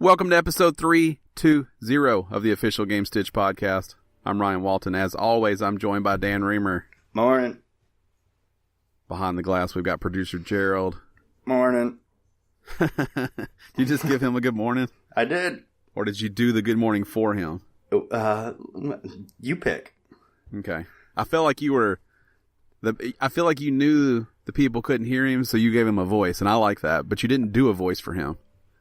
Welcome to episode 320 of the official Gamestitch Podcast. I'm Ryan Walton. As always, I'm joined by Dan Reamer. Morning. Behind the glass, we've got producer Gerald. Morning. You just give him a good morning? I did. Or did you do the good morning for him? You pick. Okay. I felt like you were... I feel like you knew the people couldn't hear him, so you gave him a voice, and I like that. But you didn't do a voice for him.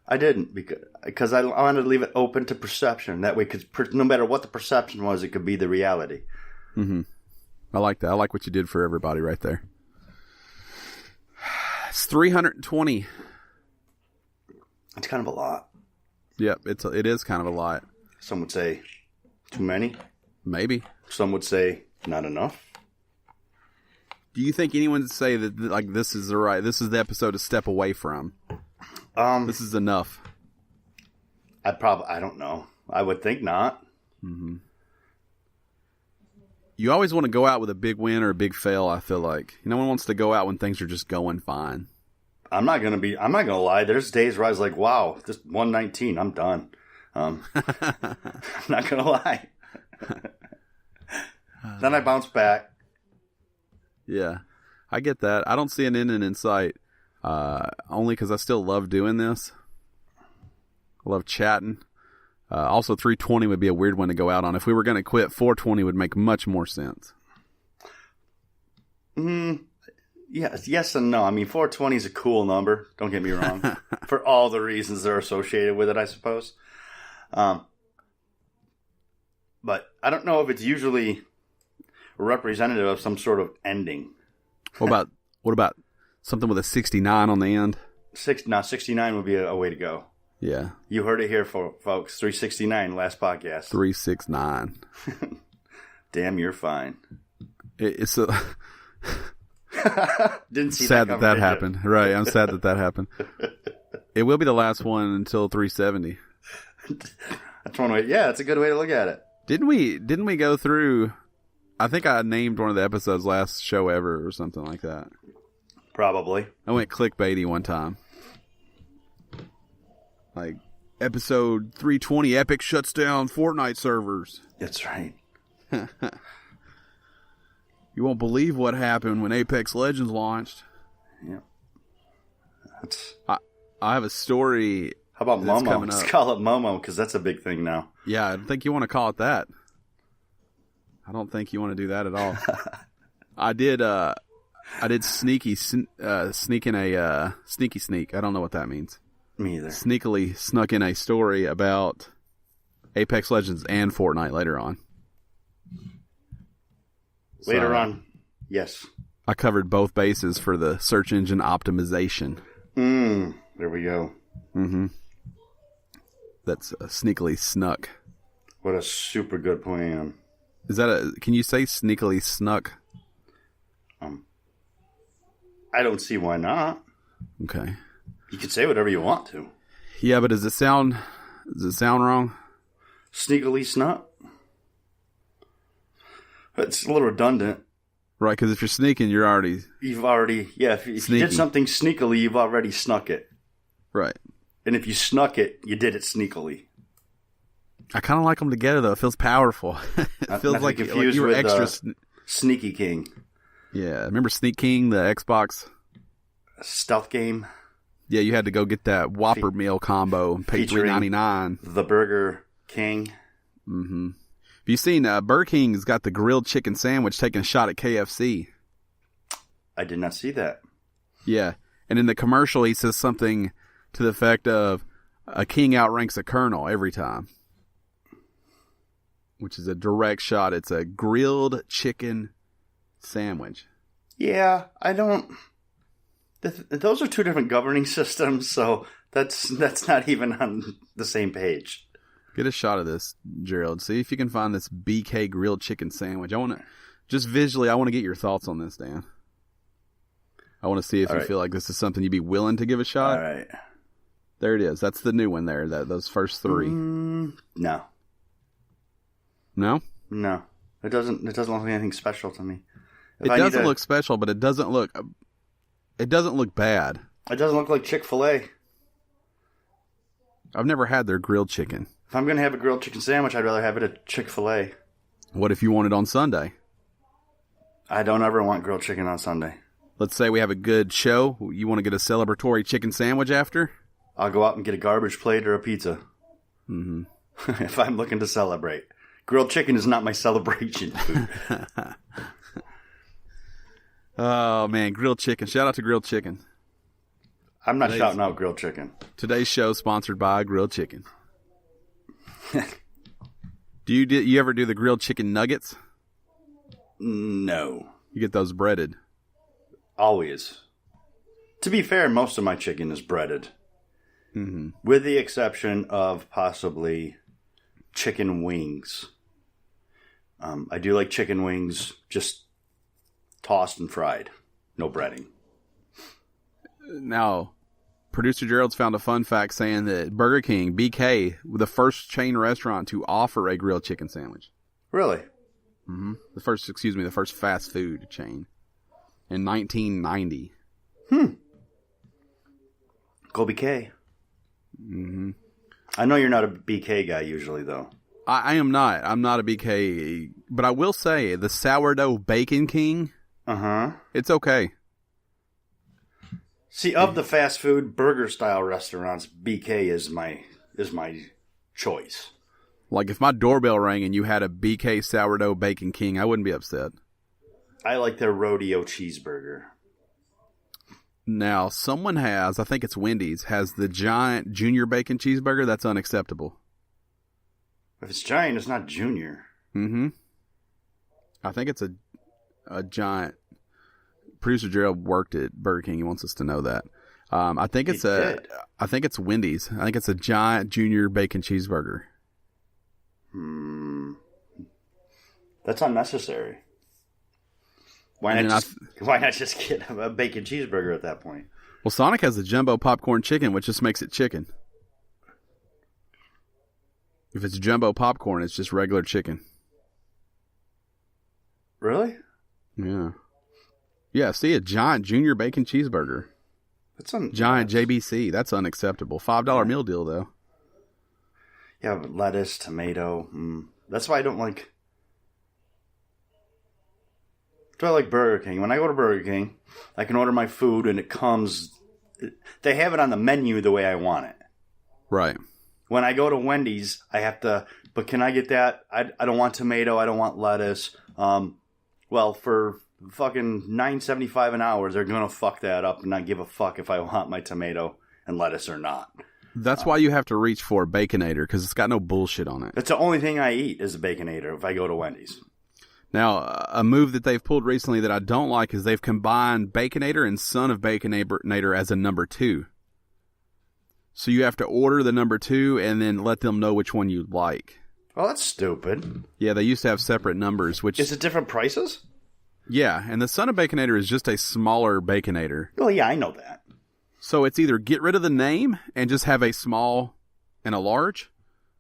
I didn't, because I wanted to leave it open to perception. That way, no matter what the perception was, it could be the reality. Mm-hmm. I like that. I like what you did for everybody right there. It's 320. It's kind of a lot. Yep, it is kind of a lot. Some would say too many. Maybe. Some would say not enough. Do you think anyone would say that like this is the episode to step away from? This is enough. I don't know. I would think not. Mm-hmm. You always want to go out with a big win or a big fail, I feel like. No one wants to go out when things are just going fine. I'm not gonna lie. There's days where I was like, wow, this 119, I'm done. I'm not gonna lie. Then I bounce back. Yeah, I get that. I don't see an ending in sight. Only because I still love doing this. I love chatting. Also, 320 would be a weird one to go out on. If we were going to quit, 420 would make much more sense. Yes and no. I mean, 420 is a cool number. Don't get me wrong. For all the reasons that are associated with it, I suppose. But I don't know if it's usually representative of some sort of ending. What about something with a 69 on the end? 69 would be a way to go. Yeah. You heard it here, folks. 369, last podcast. 369. Damn, you're fine. It's a... Didn't see sad that happened. Right, I'm sad that happened. It will be the last one until 370. That's one way. Yeah, that's a good way to look at it. Didn't we go through... I think I named one of the episodes last show ever or something like that. Probably. I went clickbaity one time. Like, episode 320, Epic shuts down Fortnite servers. That's right. You won't believe what happened when Apex Legends launched. Yeah. I have a story. How about Momo? Let's call it Momo, because that's a big thing now. Yeah, I don't think you want to call it that. I don't think you want to do that at all. I did sneak. I don't know what that means. Me either. Sneakily snuck in a story about Apex Legends and Fortnite later on. Later on, yes. I covered both bases for the search engine optimization. There we go. Mm-hmm. That's sneakily snuck. What a super good plan. Is that can you say sneakily snuck? I don't see why not. Okay. You can say whatever you want to. Yeah, but does it sound wrong? Sneakily snuck? It's a little redundant. Right, because if you're sneaking, if you did something sneakily, you've already snuck it. Right. And if you snuck it, you did it sneakily. I kind of like them together, though. It feels powerful. It feels like you were extra... Sneaky King. Yeah. Remember Sneak King, the Xbox? Stealth game? Yeah, you had to go get that Whopper meal combo and pay $3.99. The Burger King. Mm-hmm. Have you seen Burger King's got the grilled chicken sandwich taking a shot at KFC? I did not see that. Yeah. And in the commercial, he says something to the effect of, a king outranks a colonel every time. Which is a direct shot. It's a grilled chicken sandwich. Yeah, I don't... Those are two different governing systems, so that's not even on the same page. Get a shot of this, Gerald. See if you can find this BK grilled chicken sandwich. I want to... Just visually, I want to get your thoughts on this, Dan. I want to see if you feel like this is something you'd be willing to give a shot. All right. There it is. That's the new one there, those first three. No. No? No. It doesn't look like anything special to me. It doesn't look special, but it doesn't look bad. It doesn't look like Chick-fil-A. I've never had their grilled chicken. If I'm going to have a grilled chicken sandwich, I'd rather have it at Chick-fil-A. What if you want it on Sunday? I don't ever want grilled chicken on Sunday. Let's say we have a good show. You want to get a celebratory chicken sandwich after? I'll go out and get a garbage plate or a pizza. Mm-hmm. If I'm looking to celebrate. Grilled chicken is not my celebration food. Oh, man. Grilled chicken. Shout out to grilled chicken. I'm not shouting out grilled chicken. Today's show sponsored by grilled chicken. Do you ever do the grilled chicken nuggets? No. You get those breaded. Always. To be fair, most of my chicken is breaded. Mm-hmm. With the exception of possibly chicken wings. I do like chicken wings just tossed and fried. No breading. Now, producer Gerald's found a fun fact saying that Burger King, BK, was the first chain restaurant to offer a grilled chicken sandwich. Really? Mm-hmm. The first fast food chain in 1990. Go BK. Mm-hmm. I know you're not a BK guy usually, though. I am not. I'm not a BK, but I will say the sourdough bacon king. It's okay. See, of the fast food burger style restaurants, BK is my choice. Like if my doorbell rang and you had a BK sourdough bacon king, I wouldn't be upset. I like their rodeo cheeseburger. Now, someone has, I think it's Wendy's, has the giant junior bacon cheeseburger. That's unacceptable. If it's giant, it's not junior. Mm-hmm. I think it's a giant. Producer Gerald worked at Burger King. He wants us to know that. I think it's Wendy's. I think it's a giant junior bacon cheeseburger. That's unnecessary. Why not just get a bacon cheeseburger at that point? Well, Sonic has the jumbo popcorn chicken, which just makes it chicken. If it's jumbo popcorn, it's just regular chicken. Really? Yeah. Yeah, see, a giant junior bacon cheeseburger. Giant JBC. That's unacceptable. $5 meal deal, though. Yeah, but lettuce, tomato. That's why I don't like... That's why I like Burger King. When I go to Burger King, I can order my food and it comes... They have it on the menu the way I want it. Right. When I go to Wendy's, I have to... But can I get that? I don't want tomato. I don't want lettuce. Well, for fucking $9.75 an hour, they're going to fuck that up and not give a fuck if I want my tomato and lettuce or not. That's why you have to reach for a Baconator, because it's got no bullshit on it. That's the only thing I eat is a Baconator if I go to Wendy's. Now, a move that they've pulled recently that I don't like is they've combined Baconator and Son of Baconator as a number 2. So you have to order the number 2 and then let them know which one you like. Well, that's stupid. Yeah, they used to have separate numbers. Which is it different prices? Yeah, and the Son of Baconator is just a smaller Baconator. Oh, yeah, I know that. So it's either get rid of the name and just have a small and a large,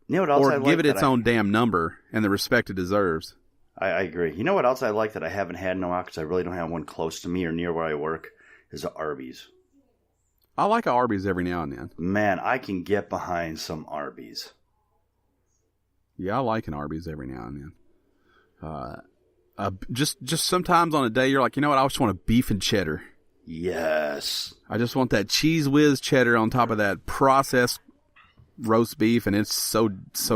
you know what else or give it its own damn number and the respect it deserves. I agree. You know what else I like that I haven't had in a while because I really don't have one close to me or near where I work is a Arby's. I like Arby's every now and then. Man, I can get behind some Arby's. Yeah, I like an Arby's every now and then. Just sometimes on a day you're like, you know what? I just want a beef and cheddar. Yes. I just want that cheese whiz cheddar on top of that processed roast beef, and it's so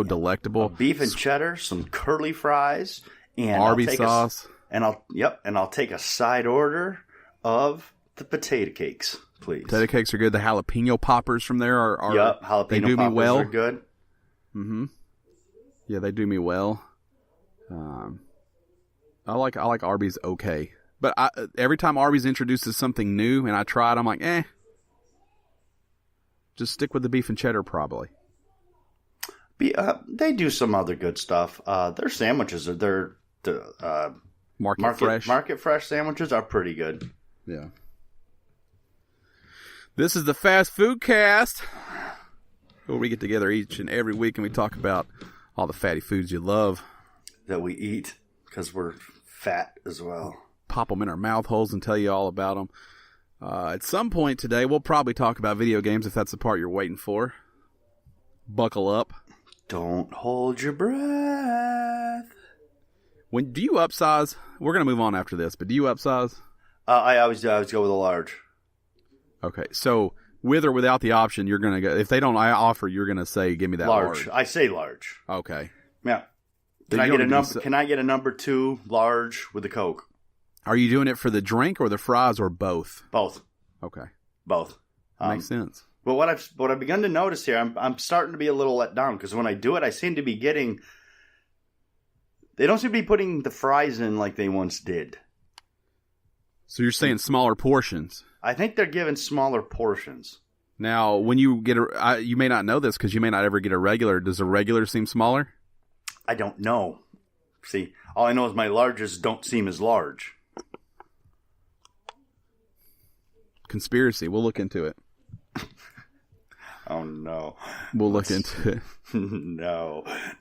delectable. Beef and cheddar, some curly fries, and Arby's sauce. I'll take a side order of the potato cakes, please. Potato cakes are good. The jalapeno poppers from there are jalapeno they do poppers me well. Are good. Mm-hmm. Yeah, they do me well. I like Arby's okay. But every time Arby's introduces something new and I try it, I'm like, just stick with the beef and cheddar probably. They do some other good stuff. Their sandwiches are Market fresh sandwiches are pretty good. Yeah. This is the Fast Food Cast, where we get together each and every week and we talk about all the fatty foods you love. That we eat because we're fat as well. Pop them in our mouth holes and tell you all about them. At some point today, we'll probably talk about video games if that's the part you're waiting for. buckle up. Don't hold your breath. When do you upsize? We're gonna move on after this, but do you upsize? I always go with a large. Okay, so with or without the option, you're gonna go. If they don't offer, you're gonna say, "Give me that large." I say large. Okay. Yeah. Can I get a number 2 large with a Coke? Are you doing it for the drink or the fries or both? Both. Okay. Both. Makes sense. But what I've begun to notice here, I'm starting to be a little let down because when I do it, I seem to be getting. They don't seem to be putting the fries in like they once did. So you're saying smaller portions? I think they're giving smaller portions. Now, when you get you may not know this because you may not ever get a regular. Does a regular seem smaller? I don't know. See, all I know is my larges don't seem as large. Conspiracy. We'll look into it. Oh, no. We'll look into it.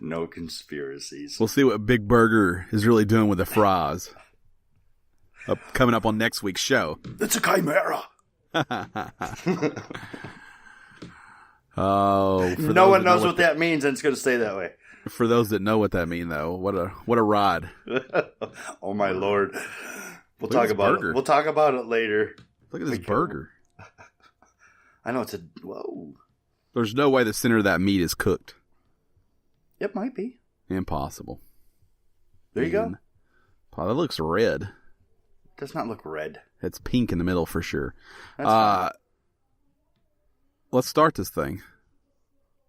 No conspiracies. We'll see what Big Burger is really doing with the fries. Coming up on next week's show. It's a chimera. Oh, no one knows what that means, and it's going to stay that way. For those that know what that means, though, what a ride! Oh my Lord! We'll talk about it. We'll talk about it later. Look at this burger. I know whoa. There's no way the center of that meat is cooked. It might be. Impossible. There you go. Oh, that looks red. It does not look red. It's pink in the middle for sure. That's let's start this thing.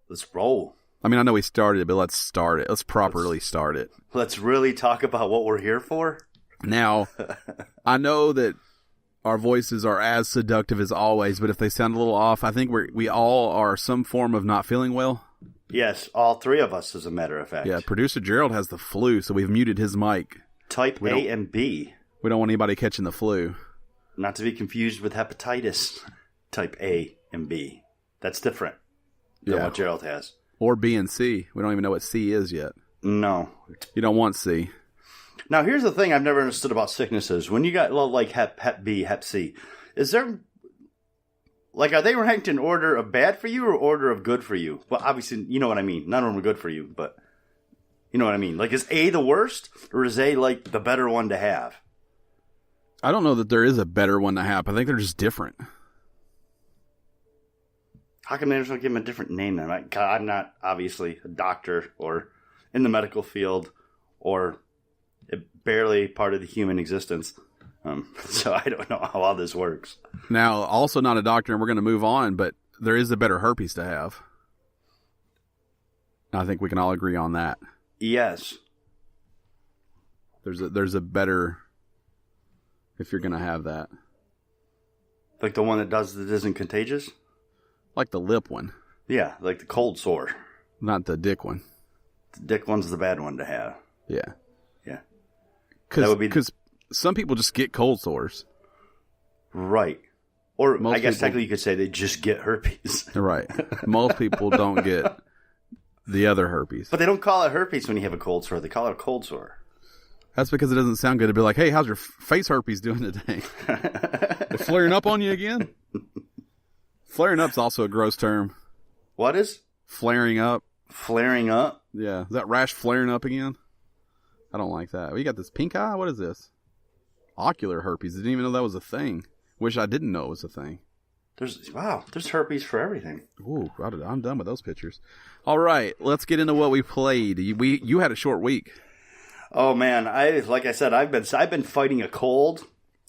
Let's roll. I mean, I know we started it, but let's start it. Let's properly start it. Let's really talk about what we're here for. Now, I know that our voices are as seductive as always, but if they sound a little off, I think we all are some form of not feeling well. Yes, all 3 of us, as a matter of fact. Yeah, producer Gerald has the flu, so we've muted his mic. Type A and B. We don't want anybody catching the flu. Not to be confused with hepatitis. Type A and B. That's different than what Gerald has. Or B and C. We don't even know what C is yet. No. You don't want C. Now, here's the thing I've never understood about sicknesses. When you got like Hep B, Hep C, is there... Like, are they ranked in order of bad for you or order of good for you? Well, obviously, you know what I mean. None of them are good for you, but you know what I mean. Like, is A the worst or is A, like, the better one to have? I don't know that there is a better one to have. I think they're just different. How come they just don't give them a different name then? I'm not, obviously, a doctor or in the medical field or barely part of the human existence. So I don't know how all this works. Now, also not a doctor, and we're going to move on, but there is a better herpes to have. I think we can all agree on that. Yes. There's a better, if you're going to have that. Like the one that isn't contagious? Like the lip one. Yeah, like the cold sore. Not the dick one. The dick one's the bad one to have. Yeah. Yeah. Because some people just get cold sores. Right. Or I guess technically you could say they just get herpes. Right. Most people don't get the other herpes. But they don't call it herpes when you have a cold sore. They call it a cold sore. That's because it doesn't sound good to be like, hey, how's your face herpes doing today? It's flaring up on you again? Flaring up's also a gross term. What is? Flaring up. Flaring up? Yeah. Is that rash flaring up again? I don't like that. You got this pink eye? What is this? Ocular herpes. I didn't even know that was a thing. Wish I didn't know it was a thing. There's herpes for everything. Ooh, I'm done with those pictures. All right, let's get into what we played. You had a short week. Oh man, like I said, I've been fighting a cold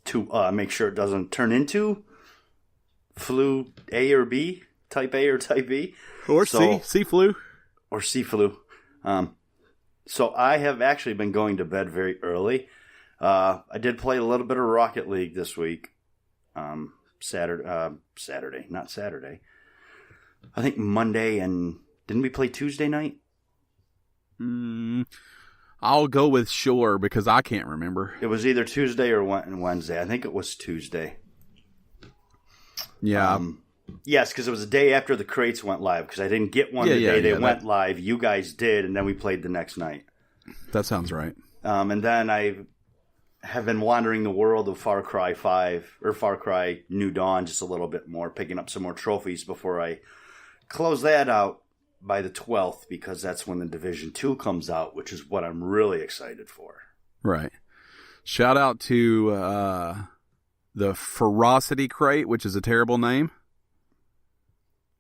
to make sure it doesn't turn into flu A or B, type A or type B, or C flu, or C flu. So I have actually been going to bed very early. I did play a little bit of Rocket League this week. Saturday, not Saturday. I think Monday, and didn't we play Tuesday night? I'll go with sure because I can't remember. It was either Tuesday or Wednesday. I think it was Tuesday. Yeah. Yes, because it was the day after the crates went live. Because I didn't get one the day they went live. You guys did, and then we played the next night. That sounds right. And then I have been wandering the world of Far Cry 5 or Far Cry New Dawn just a little bit more, picking up some more trophies before I close that out. by the 12th because that's when the Division 2 comes out, which is what I'm really excited for. Right. Shout out to the Ferocity Crate, which is a terrible name.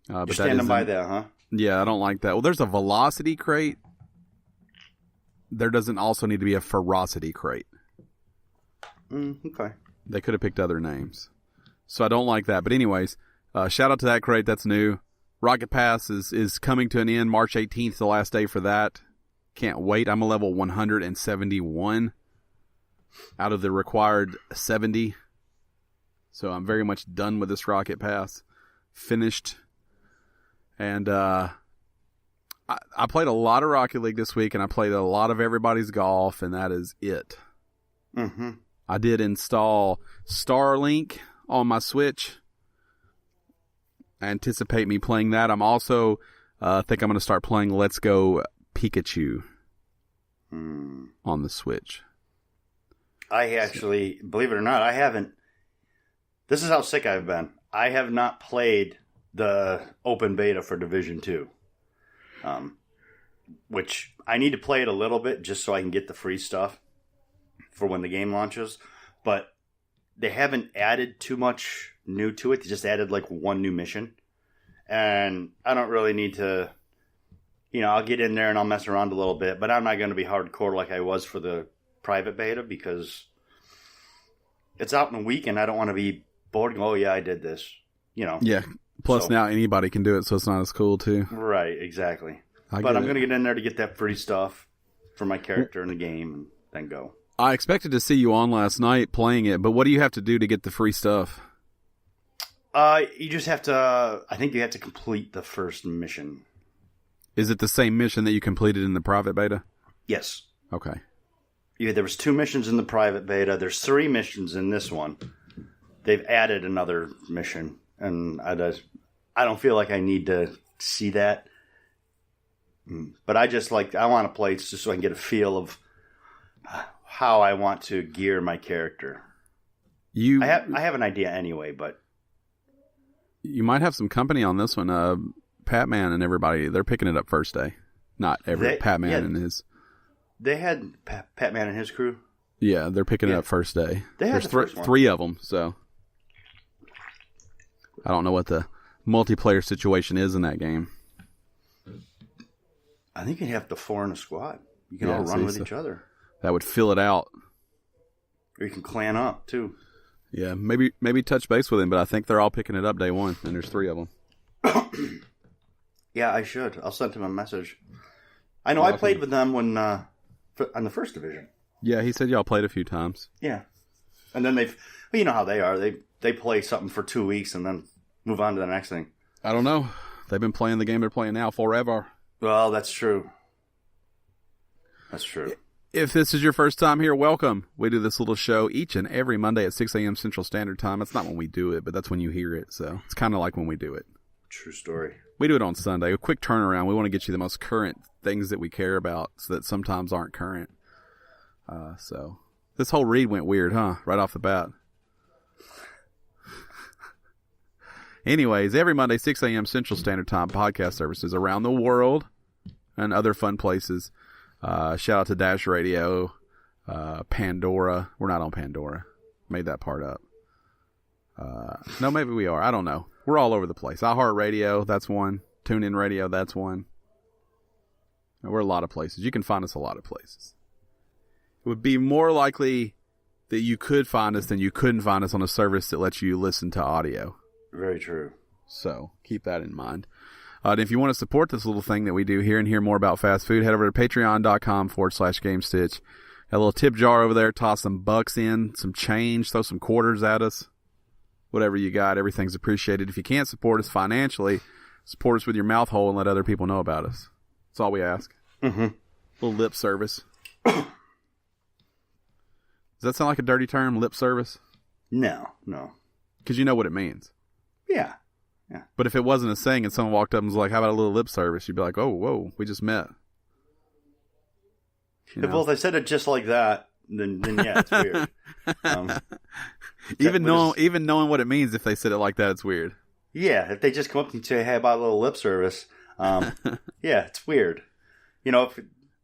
You're standing by that, huh? Yeah, I don't like that. Well, there's a Velocity Crate. There doesn't also need to be a Ferocity Crate. Okay. They could have picked other names. So I don't like that. But anyways, shout out to that crate. That's new. Rocket Pass is coming to an end. March 18th, the last day for that. Can't wait. I'm a level 171 out of the required 70. So I'm very much done with this Rocket Pass. Finished. And I played a lot of Rocket League this week, and I played a lot of Everybody's Golf, and that is it. Mm-hmm. I did install Starlink on my Switch. I anticipate me playing that. I'm also think I'm going to start playing Let's Go Pikachu on the Switch. I actually, believe it or not, I haven't. This is how sick I've been. I have not played the open beta for Division 2. Which I need to play it a little bit just so I can get the free stuff for when the game launches. But they haven't added too much new to it. They just added like one new mission. And I don't really need to, I'll get in there and I'll mess around a little bit, but I'm not going to be hardcore like I was for the private beta because it's out in a week and I don't want to be bored and go, oh yeah, I did this, Yeah. Plus now anybody can do it, so it's not as cool too. Right, exactly. But I'm going to get in there to get that free stuff for my character in the game and then go. I expected to see you on last night playing it, but what do you have to do to get the free stuff? You just have to, I think you have to complete the first mission. Is it the same mission that you completed in the private beta? Yes. Okay. Yeah, there was 2 missions in the private beta. There's 3 missions in this one. They've added another mission, and I don't feel like I need to see that. But I want to play just so I can get a feel of how I want to gear my character. I have an idea anyway, but you might have some company on this one. Patman and everybody, they're picking it up first day. Not Patman and his. They had Patman and his crew. Yeah, they're picking it up first day. There's three of them, so I don't know what the multiplayer situation is in that game. I think you'd have the 4 in a squad. You can all run with each other. That would fill it out. Or you can clan up, too. Yeah, maybe touch base with him, but I think they're all picking it up day one, and there's 3 of them. Yeah, I should. I'll send him a message. I know I played with them when on the first division. Yeah, he said y'all played a few times. Yeah. And then you know how they are. They play something for 2 weeks and then move on to the next thing. I don't know. They've been playing the game they're playing now forever. Well, that's true. That's true. If this is your first time here, welcome. We do this little show each and every Monday at 6 a.m. Central Standard Time. That's not when we do it, but that's when you hear it. So it's kind of like when we do it. True story. We do it on Sunday. A quick turnaround. We want to get you the most current things that we care about so that sometimes aren't current. So this whole read went weird, huh? Right off the bat. Anyways, every Monday, 6 a.m. Central Standard Time, podcast services around the world and other fun places. Shout out to Dash Radio, Pandora. We're not on Pandora. Made that part up. No, maybe we are. I don't know. We're all over the place. iHeartRadio, that's one. TuneIn Radio, that's one. We're a lot of places. You can find us a lot of places. It would be more likely that you could find us than you couldn't find us on a service that lets you listen to audio. Very true. So keep that in mind. And if you want to support this little thing that we do here and hear more about fast food, head over to patreon.com/Gamestitch. Got a little tip jar over there. Toss some bucks in, some change, throw some quarters at us. Whatever you got, everything's appreciated. If you can't support us financially, support us with your mouth hole and let other people know about us. That's all we ask. Mm-hmm. A little lip service. Does that sound like a dirty term, lip service? No. Because you know what it means. Yeah. But if it wasn't a saying and someone walked up and was like, how about a little lip service? You'd be like, oh, whoa, we just met. If I said it just like that, then yeah, it's weird. Even knowing what it means, if they said it like that, it's weird. Yeah, if they just come up to you and say, hey, about a little lip service, Yeah, it's weird. You know,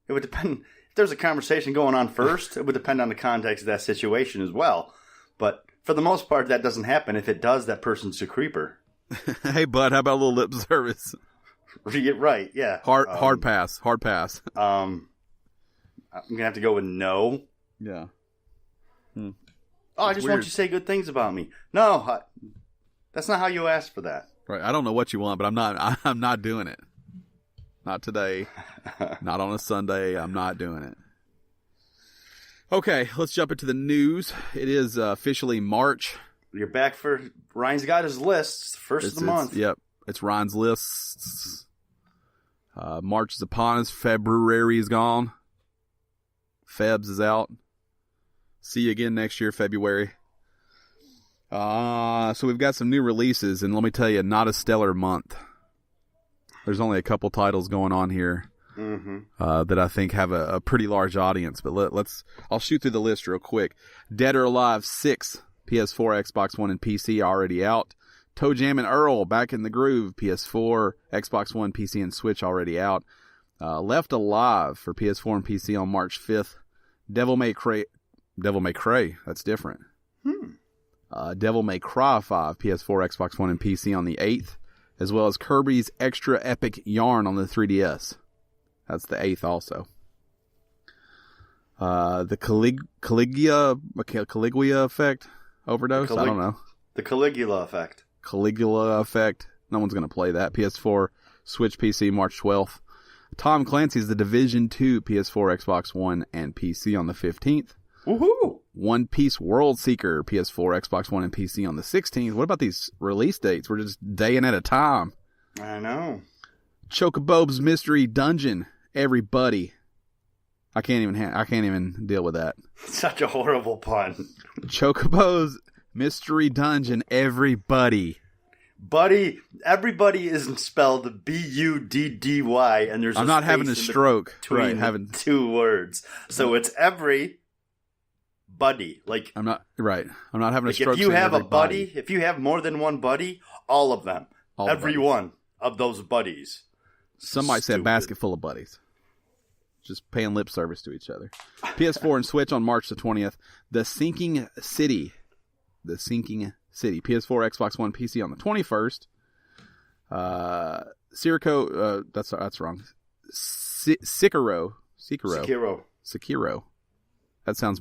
it would depend. If there's a conversation going on first, it would depend on the context of that situation as well. But for the most part, that doesn't happen. If it does, that person's a creeper. Hey, bud, how about a little lip service? Right, yeah. Hard pass. I'm going to have to go with no. Yeah. Oh, I just want you to say good things about me. No, that's not how you asked for that. Right. I don't know what you want, but I'm not doing it. Not today. Not on a Sunday. I'm not doing it. Okay, let's jump into the news. It is officially March. You're back for Ryan's got his lists. First of the month. Yep. It's Ryan's lists. March is upon us. February is gone. Febs is out. See you again next year, February. So we've got some new releases, and let me tell you, not a stellar month. There's only a couple titles going on here that I think have a pretty large audience. But I'll shoot through the list real quick. Dead or Alive 6, PS4, Xbox One, and PC already out. Toe Jam and Earl, Back in the Groove, PS4, Xbox One, PC, and Switch already out. Left Alive for PS4 and PC on March 5th. Devil May Cry, that's different. Devil May Cry 5, PS4, Xbox One, and PC on the 8th, as well as Kirby's Extra Epic Yarn on the 3DS. That's the 8th also. The Caligula Effect Overdose? I don't know. The Caligula Effect. Caligula Effect. No one's going to play that. PS4, Switch, PC, March 12th. Tom Clancy's The Division 2, PS4, Xbox One, and PC on the 15th. Woohoo! One Piece World Seeker, PS4, Xbox One, and PC on the 16th. What about these release dates? We're just daying at a time. I know. Chocobo's Mystery Dungeon, everybody. I can't even deal with that. Such a horrible pun. Chocobo's Mystery Dungeon, everybody. Buddy, everybody isn't spelled B-U-D-D-Y, and there's I'm not having a stroke. Between having two words. So it's every buddy. Like I'm not having a stroke. If you have a buddy, if you have more than one buddy, all of them. Every one of those buddies. Some might say a basket full of buddies. Just paying lip service to each other. PS4 and Switch on March the 20th. The Sinking City. PS4, Xbox One, PC on the 21st. That's wrong. Sekiro. That sounds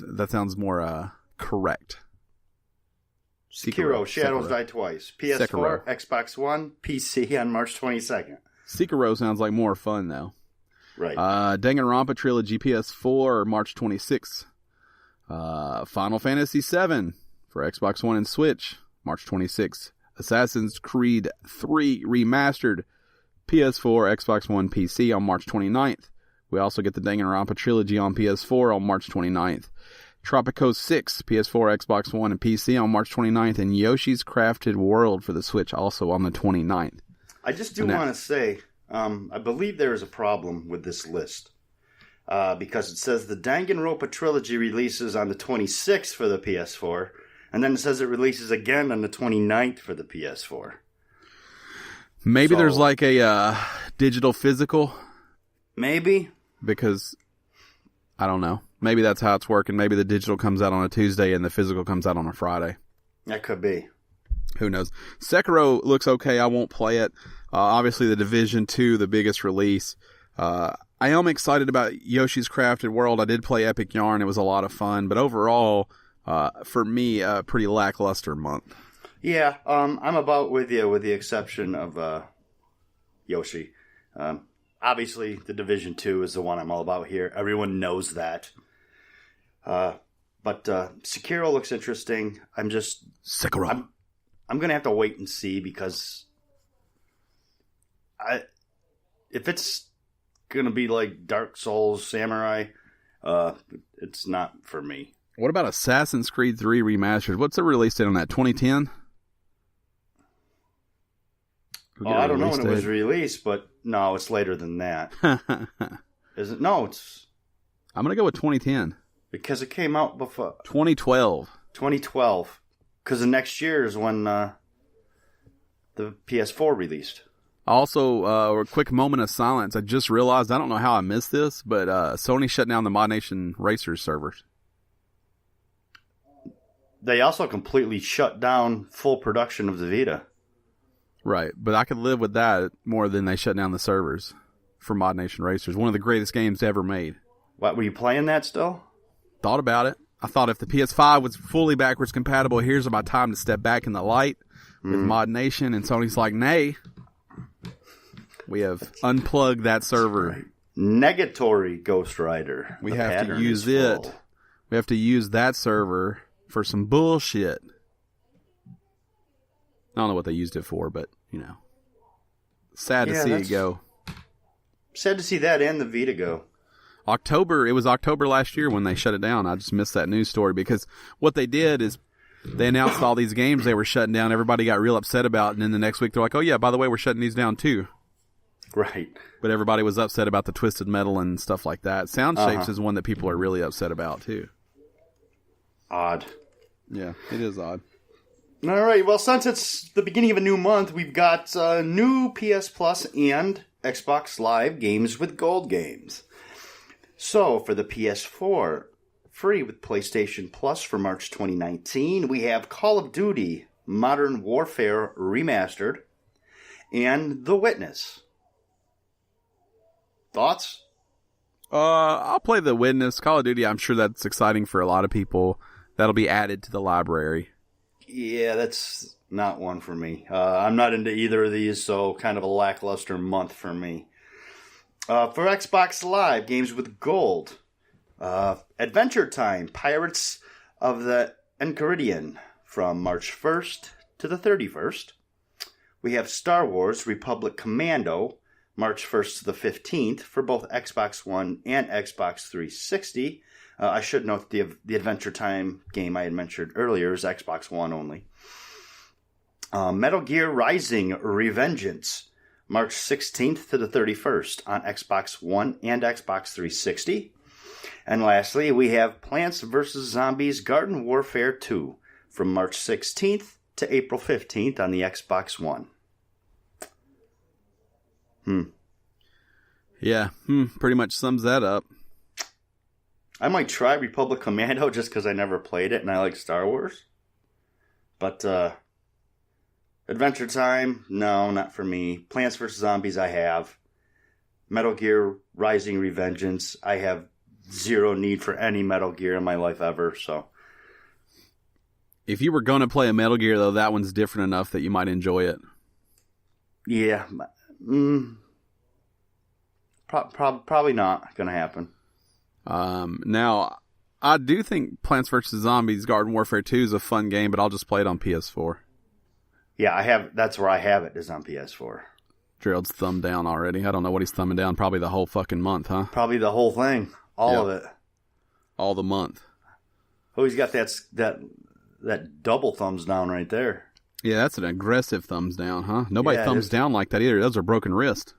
that sounds more correct. Sekiro, Shadows Die Twice. PS4, Sekiro. Xbox One, PC on March 22nd. Sekiro sounds like more fun, though. Right. Danganronpa Trilogy, PS4, March 26th. Final Fantasy VII for Xbox One and Switch, March 26th. Assassin's Creed 3 Remastered, PS4, Xbox One, PC on March 29th. We also get the Danganronpa Trilogy on PS4 on March 29th. Tropico 6, PS4, Xbox One, and PC on March 29th. And Yoshi's Crafted World for the Switch also on the 29th. I just do want to say, I believe there is a problem with this list. Because it says the Danganronpa Trilogy releases on the 26th for the PS4, and then it says it releases again on the 29th for the PS4. Maybe there's like a digital physical. Maybe. Because, I don't know. Maybe that's how it's working. Maybe the digital comes out on a Tuesday and the physical comes out on a Friday. That could be. Who knows? Sekiro looks okay. I won't play it. Obviously, the Division 2, the biggest release. I am excited about Yoshi's Crafted World. I did play Epic Yarn. It was a lot of fun. But overall, for me, a pretty lackluster month. Yeah, I'm about with you with the exception of Yoshi. Obviously, the Division 2 is the one I'm all about here. Everyone knows that. But Sekiro looks interesting. Sekiro. I'm going to have to wait and see because if it's going to be like Dark Souls Samurai, it's not for me. What about Assassin's Creed 3 Remastered? What's the release date on that? 2010? I don't know when it was released, but no, it's later than that. Is it? No, it's... I'm going to go with 2010. Because it came out before... 2012. 2012. Because the next year is when the PS4 released. Also, a quick moment of silence. I just realized, I don't know how I missed this, but Sony shut down the Mod Nation Racers servers. They also completely shut down full production of the Vita. Right, but I could live with that more than they shut down the servers for Mod Nation Racers. One of the greatest games ever made. What, were you playing that still? Thought about it. I thought if the PS5 was fully backwards compatible, here's my time to step back in the light with Mod Nation. And Sony's like, nay. We have unplugged that server. Right. Negatory Ghost Rider. We have to use it. We have to use that server for some bullshit. I don't know what they used it for, but, sad to see it go. Sad to see that and the Vita go. It was October last year when they shut it down. I just missed that news story because what they did is they announced all these games they were shutting down. Everybody got real upset about it, and then the next week they're like, oh yeah, by the way, we're shutting these down too. Right. But everybody was upset about the Twisted Metal and stuff like that. Sound Shapes is one that people are really upset about too. Odd. Yeah, it is odd. All right, well, since it's the beginning of a new month, we've got new PS Plus and Xbox Live games with gold games. So, for the PS4, free with PlayStation Plus for March 2019, we have Call of Duty Modern Warfare Remastered and The Witness. Thoughts? I'll play The Witness. Call of Duty, I'm sure that's exciting for a lot of people. That'll be added to the library. Yeah, that's not one for me. I'm not into either of these, so kind of a lackluster month for me. For Xbox Live, games with gold. Adventure Time, Pirates of the Enchiridion from March 1st to the 31st. We have Star Wars Republic Commando, March 1st to the 15th for both Xbox One and Xbox 360. I should note the Adventure Time game I had mentioned earlier is Xbox One only. Metal Gear Rising Revengeance, March 16th to the 31st on Xbox One and Xbox 360. And lastly, we have Plants vs. Zombies Garden Warfare 2 from March 16th to April 15th on the Xbox One. Yeah, pretty much sums that up. I might try Republic Commando just because I never played it and I like Star Wars. But Adventure Time, no, not for me. Plants vs. Zombies, I have. Metal Gear Rising Revengeance, I have zero need for any Metal Gear in my life ever, so. If you were going to play a Metal Gear, though, that one's different enough that you might enjoy it. Yeah. Probably not going to happen. Now, I do think Plants vs. Zombies Garden Warfare 2 is a fun game, but I'll just play it on PS4. Yeah, that's where I have it, is on PS4. Gerald's thumb down already. I don't know what he's thumbing down. Probably the whole fucking month, huh? Probably the whole thing. All of it. All the month. Oh, he's got that double thumbs down right there. Yeah, that's an aggressive thumbs down, huh? Nobody thumbs down like that either. Those are broken wrist.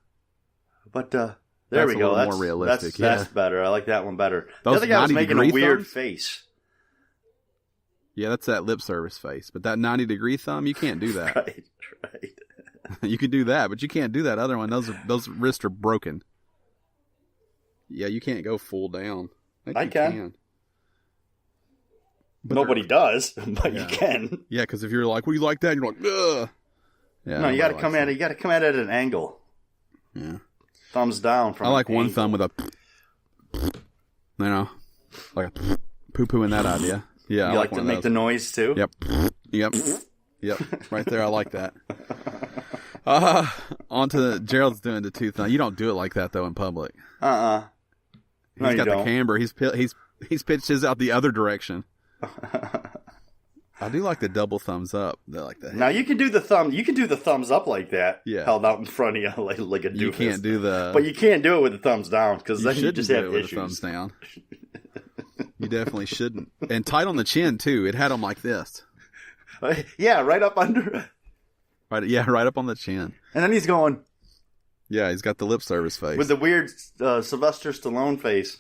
But, there we go. That's more realistic. That's better. I like that one better. Those the other guy was making a weird thumbs? face. Yeah, that's that lip service face. But that 90-degree thumb, you can't do that. Right. You can do that, but you can't do that other one. Those wrists are broken. Yeah, you can't go full down. I can. But nobody does, but you can. Yeah, because if you're like, well, you like that? And you're like, ugh. Yeah, no, you got to come at it. You got to come at it at an angle. Yeah. Thumbs down. From I like one thumb with a, like a poo-poo in that idea. Yeah, you like to make the noise too? Yep. Right there, I like that. On to Gerald's doing the two thumb. You don't do it like that though in public. No, He's got the camber. He's pitched his out the other direction. I do like the double thumbs up. Like that. Now you can do the thumb. You can do the thumbs up like that. Yeah. Held out in front of you like a doofus. You can't do the. But you can't do it with the thumbs down because then you just have issues. The thumbs down. You definitely shouldn't. And tight on the chin too. It had them like this. Yeah, right up under. Right up on the chin. And then he's going. Yeah, he's got the lip service face with the weird Sylvester Stallone face.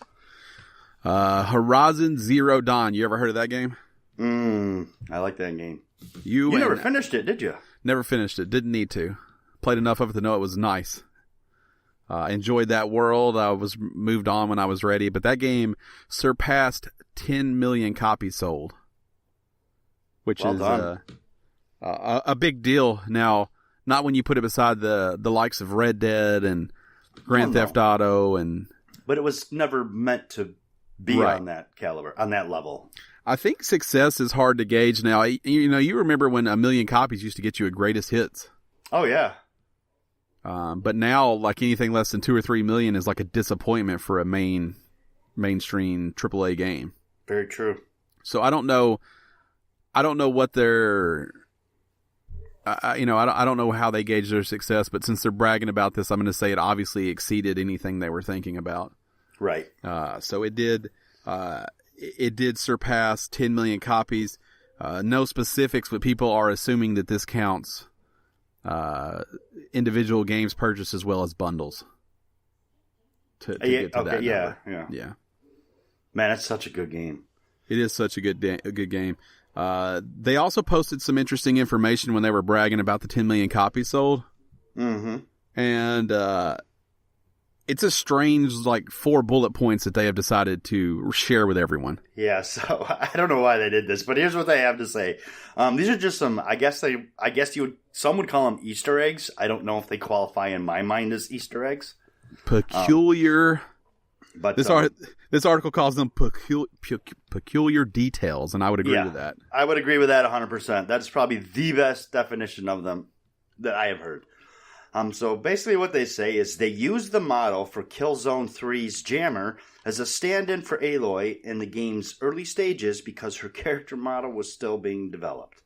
Horizon Zero Dawn. You ever heard of that game? I like that game. You never finished it, did you? Never finished it. Didn't need to. Played enough of it to know it was nice. Enjoyed that world. I was moved on when I was ready. But that game surpassed 10 million copies sold, which is a big deal. Now, not when you put it beside the likes of Red Dead and Grand Theft Auto, but it was never meant to be on that caliber, on that level. I think success is hard to gauge now. You remember when 1 million copies used to get you a greatest hits. Oh yeah. But now, like anything less than 2 or 3 million is like a disappointment for a mainstream AAA game. Very true. So I don't know what their, I don't know how they gauge their success. But since they're bragging about this, I'm going to say it obviously exceeded anything they were thinking about. Right. So it did. It did surpass 10 million copies. No specifics, but people are assuming that this counts individual games purchased as well as bundles. To get to that number. Yeah. Man, that's such a good game. It is such a good game. They also posted some interesting information when they were bragging about the 10 million copies sold. Mm-hmm. And it's a strange, 4 bullet points that they have decided to share with everyone. Yeah, so I don't know why they did this, but here's what they have to say. These are just some, some would call them Easter eggs. I don't know if they qualify in my mind as Easter eggs. Peculiar. But this article calls them peculiar details, and I would agree with that. I would agree with that 100%. That's probably the best definition of them that I have heard. So basically what they say is they used the model for Killzone 3's Jammer as a stand-in for Aloy in the game's early stages because her character model was still being developed.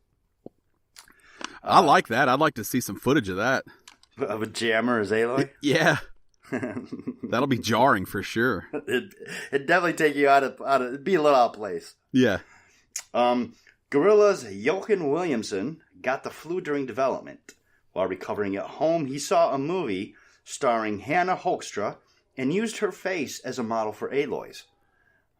I like that. I'd like to see some footage of that. Of a Jammer as Aloy? Yeah. That'll be jarring for sure. It'd definitely take you out of it'd be a little out of place. Yeah. Guerrilla's Jochen Williamson got the flu during development. While recovering at home, he saw a movie starring Hannah Hoekstra and used her face as a model for Aloy's.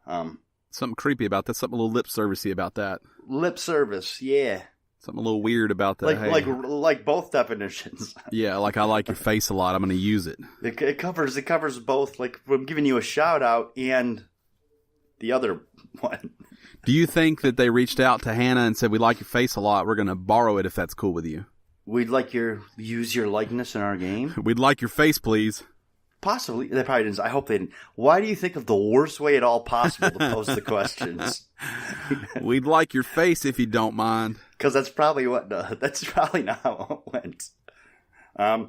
Something creepy about that. Something a little lip servicey about that. Lip service, yeah. Something a little weird about that. Like both definitions. Yeah, like I like your face a lot. I'm going to use it. It covers both. Like I'm giving you a shout out and the other one. Do you think that they reached out to Hannah and said, "We like your face a lot. We're going to borrow it if that's cool with you"? We'd like use your likeness in our game. We'd like your face, please. Possibly. They probably didn't. I hope they didn't. Why do you think of the worst way at all possible to pose the questions? We'd like your face if you don't mind. Because that's probably not how it went. I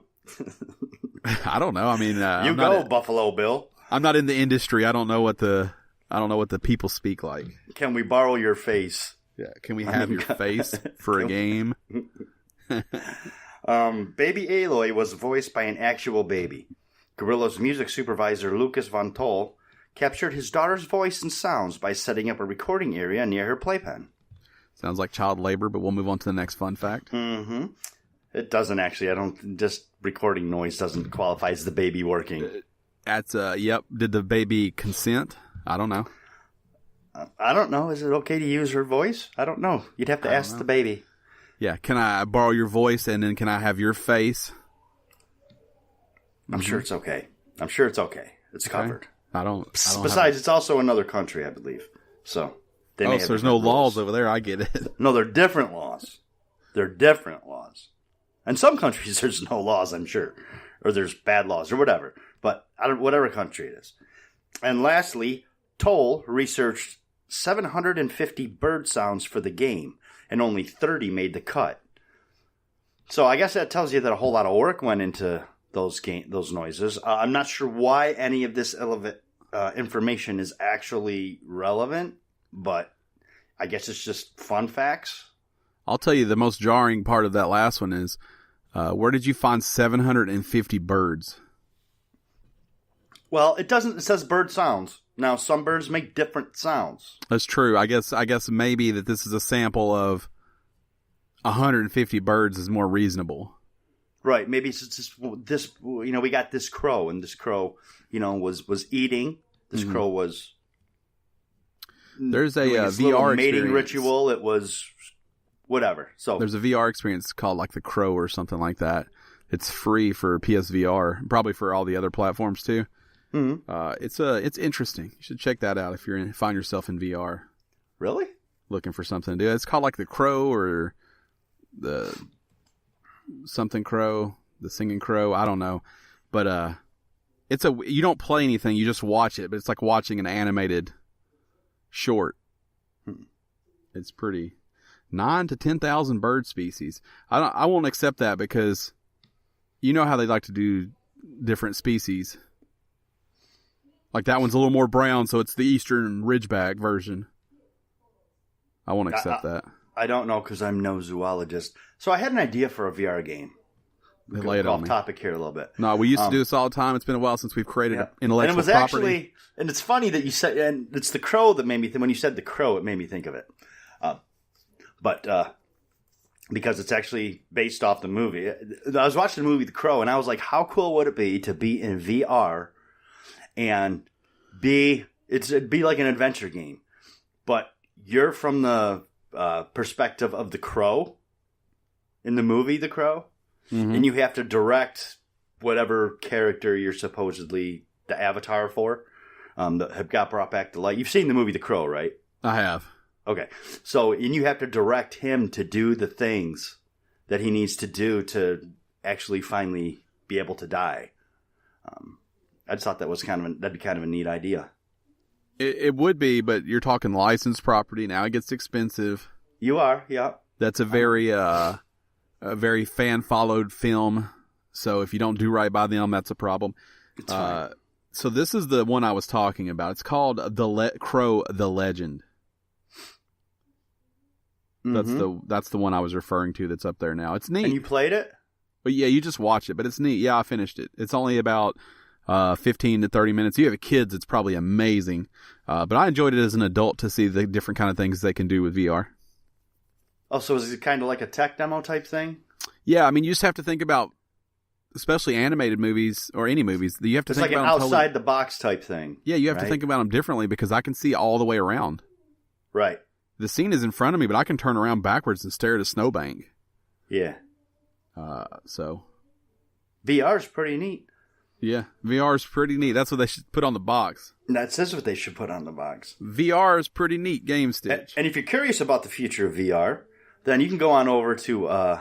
don't know. I mean, Buffalo Bill. I'm not in the industry. I don't know what the people speak like. Can we borrow your face? Yeah. Can we have your face for a game? Baby Aloy was voiced by an actual baby. Guerrilla's music supervisor, Lucas Von Toll, captured his daughter's voice and sounds by setting up a recording area near her playpen. Sounds like child labor, but we'll move on to the next fun fact. Mm-hmm. It doesn't actually. Just recording noise doesn't qualify as the baby working. Yep. Did the baby consent? I don't know. I don't know. Is it okay to use her voice? I don't know. You'd have to ask the baby. Yeah, can I borrow your voice and then can I have your face? I'm sure it's okay. It's covered. I don't Besides, it's also another country, I believe. So there's no laws over there. I get it. No, they're different laws. In some countries, there's no laws, I'm sure. Or there's bad laws or whatever. But whatever country it is. And lastly, Toll researched 750 bird sounds for the game. And only 30 made the cut. So I guess that tells you that a whole lot of work went into those noises. I'm not sure why any of this information is actually relevant, but I guess it's just fun facts. I'll tell you the most jarring part of that last one is, where did you find 750 birds? Well, it doesn't. It says bird sounds. Now, some birds make different sounds. That's true. I guess maybe that this is a sample of 150 birds is more reasonable. Right. Maybe it's just this. We got this crow, and this crow, was eating. This crow was. There's a VR mating ritual. It was whatever. So there's a VR experience called like The Crow or something like that. It's free for PSVR, probably for all the other platforms too. Mm-hmm. It's interesting. You should check that out if you find yourself in VR. Really? Looking for something to do. It's called like The Crow or the something Crow, the Singing Crow. I don't know, but you don't play anything. You just watch it, but it's like watching an animated short. It's pretty. 9 to 10,000 bird species. I won't accept that because you know how they like to do different species. Like that one's a little more brown, so it's the Eastern Ridgeback version. I won't accept that. I don't know because I'm no zoologist. So I had an idea for a VR game. Lay it off on me. Topic here a little bit. No, we used to do this all the time. It's been a while since we've created intellectual and it was property. Actually, and it's funny that you said, and it's The Crow that made me when you said The Crow, it made me think of it. But because it's actually based off the movie. I was watching the movie The Crow, and I was like, how cool would it be to be in VR and it'd be like an adventure game, but you're from the perspective of the Crow in the movie The Crow, and you have to direct whatever character you're supposedly the avatar for that have got brought back to life. You've seen the movie The Crow, right? I have. Okay. So, and you have to direct him to do the things that he needs to do to actually finally be able to die. I just thought that was that'd be kind of a neat idea. It would be, but you're talking licensed property. Now it gets expensive. You are, yeah. That's a very fan-followed film. So if you don't do right by them, that's a problem. It's fine. So this is the one I was talking about. It's called Crow the Legend. That's the one I was referring to that's up there now. It's neat. And you played it? But yeah, you just watch it, but it's neat. Yeah, I finished it. It's only about 15 to 30 minutes. You have kids, it's probably amazing. But I enjoyed it as an adult to see the different kind of things they can do with VR. Oh, so is it kind of like a tech demo type thing? Yeah, I mean, you just have to think about, especially animated movies or any movies, you have to think like about an outside the box type thing. Yeah, you have to think about them differently because I can see all the way around. Right. The scene is in front of me, but I can turn around backwards and stare at a snowbank. Yeah. So. VR is pretty neat. Yeah, VR is pretty neat. That's what they should put on the box. That says what they should put on the box. VR is pretty neat, Gamestitch. And if you're curious about the future of VR, then you can go on over to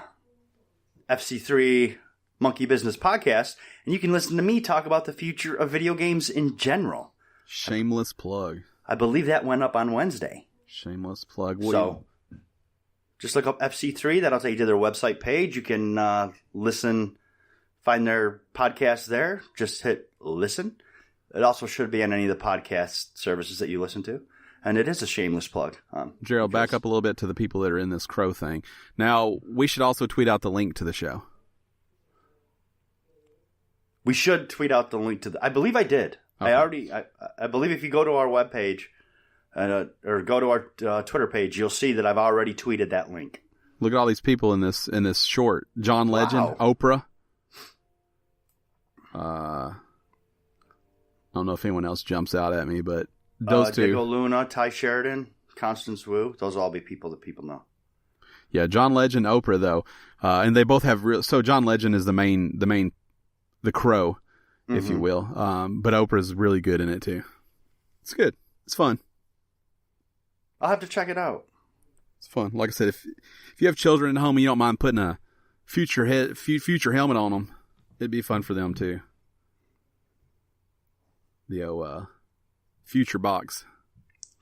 FC3 Monkey Business Podcast, and you can listen to me talk about the future of video games in general. Shameless plug. I believe that went up on Wednesday. Shameless plug. So, just look up FC3. That'll take you to their website page. You can listen, find their podcast there. Just hit listen. It also should be on any of the podcast services that you listen to. And it is a shameless plug. Gerald, back up a little bit to the people that are in this Crow thing. Now, we should also tweet out the link to the show. We should tweet out the link to I believe I did. Okay. I believe if you go to our webpage, or go to our Twitter page, you'll see that I've already tweeted that link. Look at all these people in this short. John Legend, wow. Oprah. I don't know if anyone else jumps out at me, but those two. Diego Luna, Ty Sheridan, Constance Wu. Those will all be people that people know. Yeah, John Legend, Oprah though, and they both have so John Legend is the Crow, if you will. But Oprah's really good in it too. It's good. It's fun. I'll have to check it out. It's fun. Like I said, if you have children at home and you don't mind putting a future helmet on them, it'd be fun for them too. The future box.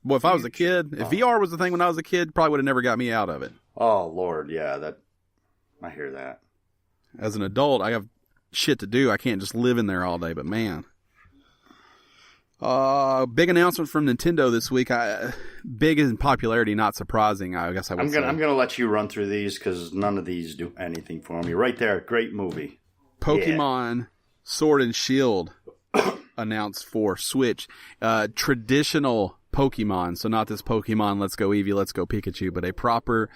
Boy, if I was a kid, if VR was the thing when I was a kid, probably would have never got me out of it. Oh Lord, yeah, I hear that. As an adult, I have shit to do. I can't just live in there all day. But man. Big announcement from Nintendo this week. Big in popularity, not surprising. I guess I would say. I'm gonna let you run through these because none of these do anything for me. Right there, great movie. Pokemon Sword and Shield announced for Switch. Traditional Pokemon, so not this Pokemon Let's Go Eevee, Let's Go Pikachu, but a proper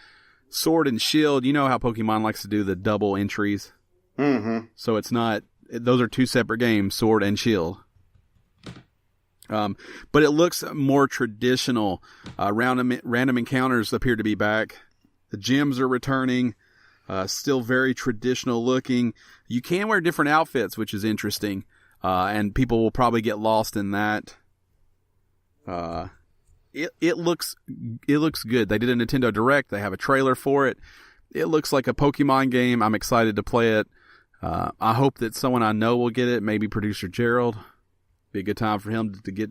Sword and Shield. You know how Pokemon likes to do the double entries. Mm-hmm. So it's not. Those are two separate games, Sword and Shield. But it looks more traditional. Random encounters appear to be back. The gyms are returning. Still very traditional looking. You can wear different outfits, which is interesting. And people will probably get lost in that. It looks good. They did a Nintendo Direct. They have a trailer for it. It looks like a Pokemon game. I'm excited to play it. I hope that someone I know will get it. Maybe producer Gerald. Be a good time for him to get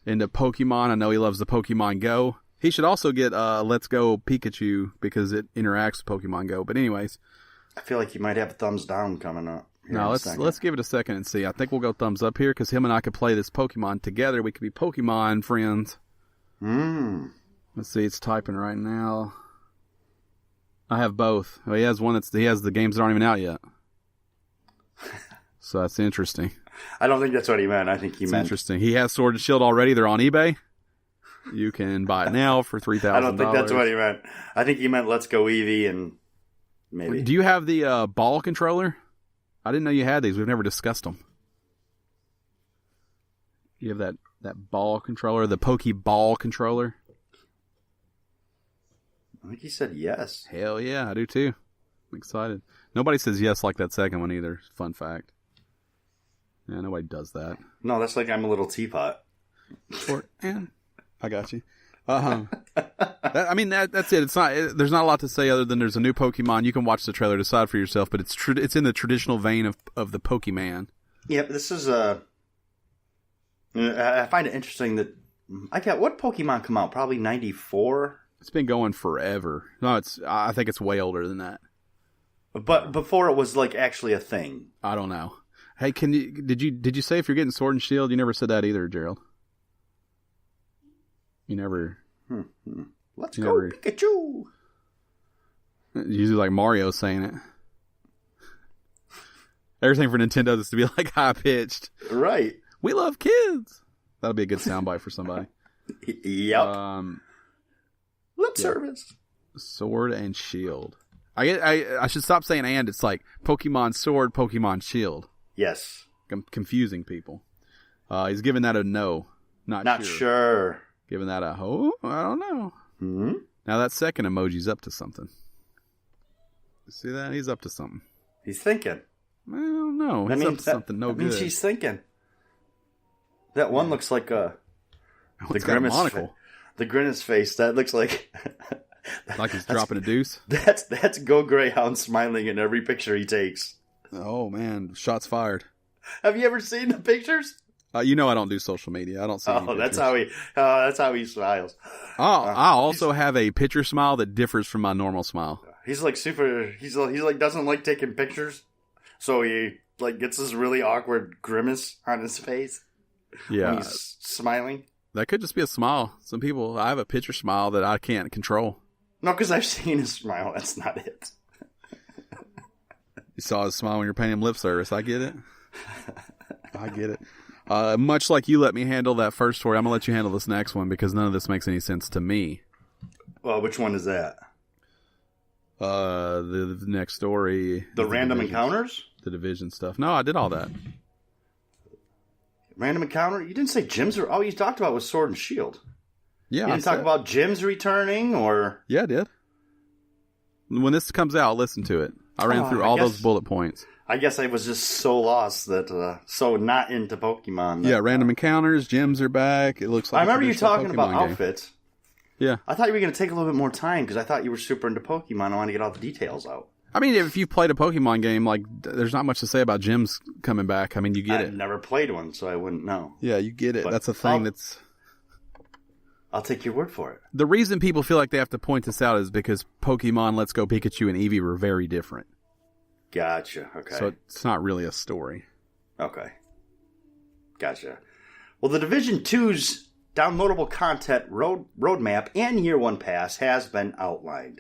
into Pokemon. I know he loves the Pokemon Go. He should also get Let's Go Pikachu because it interacts with Pokemon Go. But anyways, I feel like you might have a thumbs down coming up. No, let's give it a second and see. I think we'll go thumbs up here because him and I could play this Pokemon together. We could be Pokemon friends. Let's see. It's typing right now. I have both. Well, he has one he has the games that aren't even out yet. So that's interesting. I don't think that's what he meant. I think he meant interesting. He has Sword and Shield already. They're on eBay. You can buy it now for $3,000. I don't think that's what he meant. I think he meant Let's Go Eevee and maybe. Do you have the ball controller? I didn't know you had these. We've never discussed them. You have that ball controller, the Pokeball controller? I think he said yes. Hell yeah, I do too. I'm excited. Nobody says yes like that second one either. Fun fact. Yeah, nobody does that. No, that's like I'm a little teapot. And I got you. That's it. It's not. There's not a lot to say other than there's a new Pokemon. You can watch the trailer, decide for yourself. But it's in the traditional vein of the Pokemon. Yeah, this is I find it interesting that what Pokemon come out? Probably 94. It's been going forever. No, I think it's way older than that. But before it was like actually a thing. I don't know. Hey, did you say if you're getting Sword and Shield? You never said that either, Gerald. You never. Let's go, Pikachu! Usually like Mario saying it. Everything for Nintendo is to be like high pitched. Right. We love kids. That'll be a good soundbite for somebody. Yep. Lip service. Sword and Shield. I should stop saying and. It's like Pokemon Sword, Pokemon Shield. Yes. I'm confusing people. He's giving that a no. Not sure. Giving that a I don't know. Mm-hmm. Now that second emoji's up to something. You see that? He's up to something. He's thinking. I don't know. He's up to something no good. That means she's thinking. That one looks like the grimace monocle. The grimace face. That looks like like he's dropping a deuce. That's Go Greyhound smiling in every picture he takes. Oh man, shots fired. Have you ever seen the pictures? You know I don't do social media. I don't see. That's how he smiles. I also have a picture smile that differs from my normal smile. He's like super. He's like doesn't like taking pictures, so he like gets this really awkward grimace on his face. Yeah, when he's smiling. That could just be a smile. Some people, I have a picture smile that I can't control. No, because I've seen his smile. That's not it. You saw his smile when you're paying him lip service. I get it. I get it. Much like you let me handle that first story, I'm going to let you handle this next one because none of this makes any sense to me. Well, which one is that? The next story. The random encounters? The division stuff. No, I did all that. Random encounter? You didn't say gyms all you talked about was Sword and Shield. Yeah. You didn't talk about gyms returning or... Yeah, I did. When this comes out, listen to it. I ran through all those bullet points. I guess I was just so lost that, so not into Pokemon. Yeah, random encounters, gyms are back. It looks like I remember you talking Pokemon about game. outfits. Yeah. I thought you were going to take a little bit more time because I thought you were super into Pokemon. I want to get all the details out. I mean, if you played a Pokemon game, like, there's not much to say about gyms coming back. I mean, you get it. I've never played one, so I wouldn't know. Yeah, you get it. But that's a thing I'll take your word for it. The reason people feel like they have to point this out is because Pokemon Let's Go Pikachu and Eevee were very different. Gotcha. Okay. So it's not really a story. Okay. Gotcha. Well, the Division 2's downloadable content roadmap and Year 1 Pass has been outlined.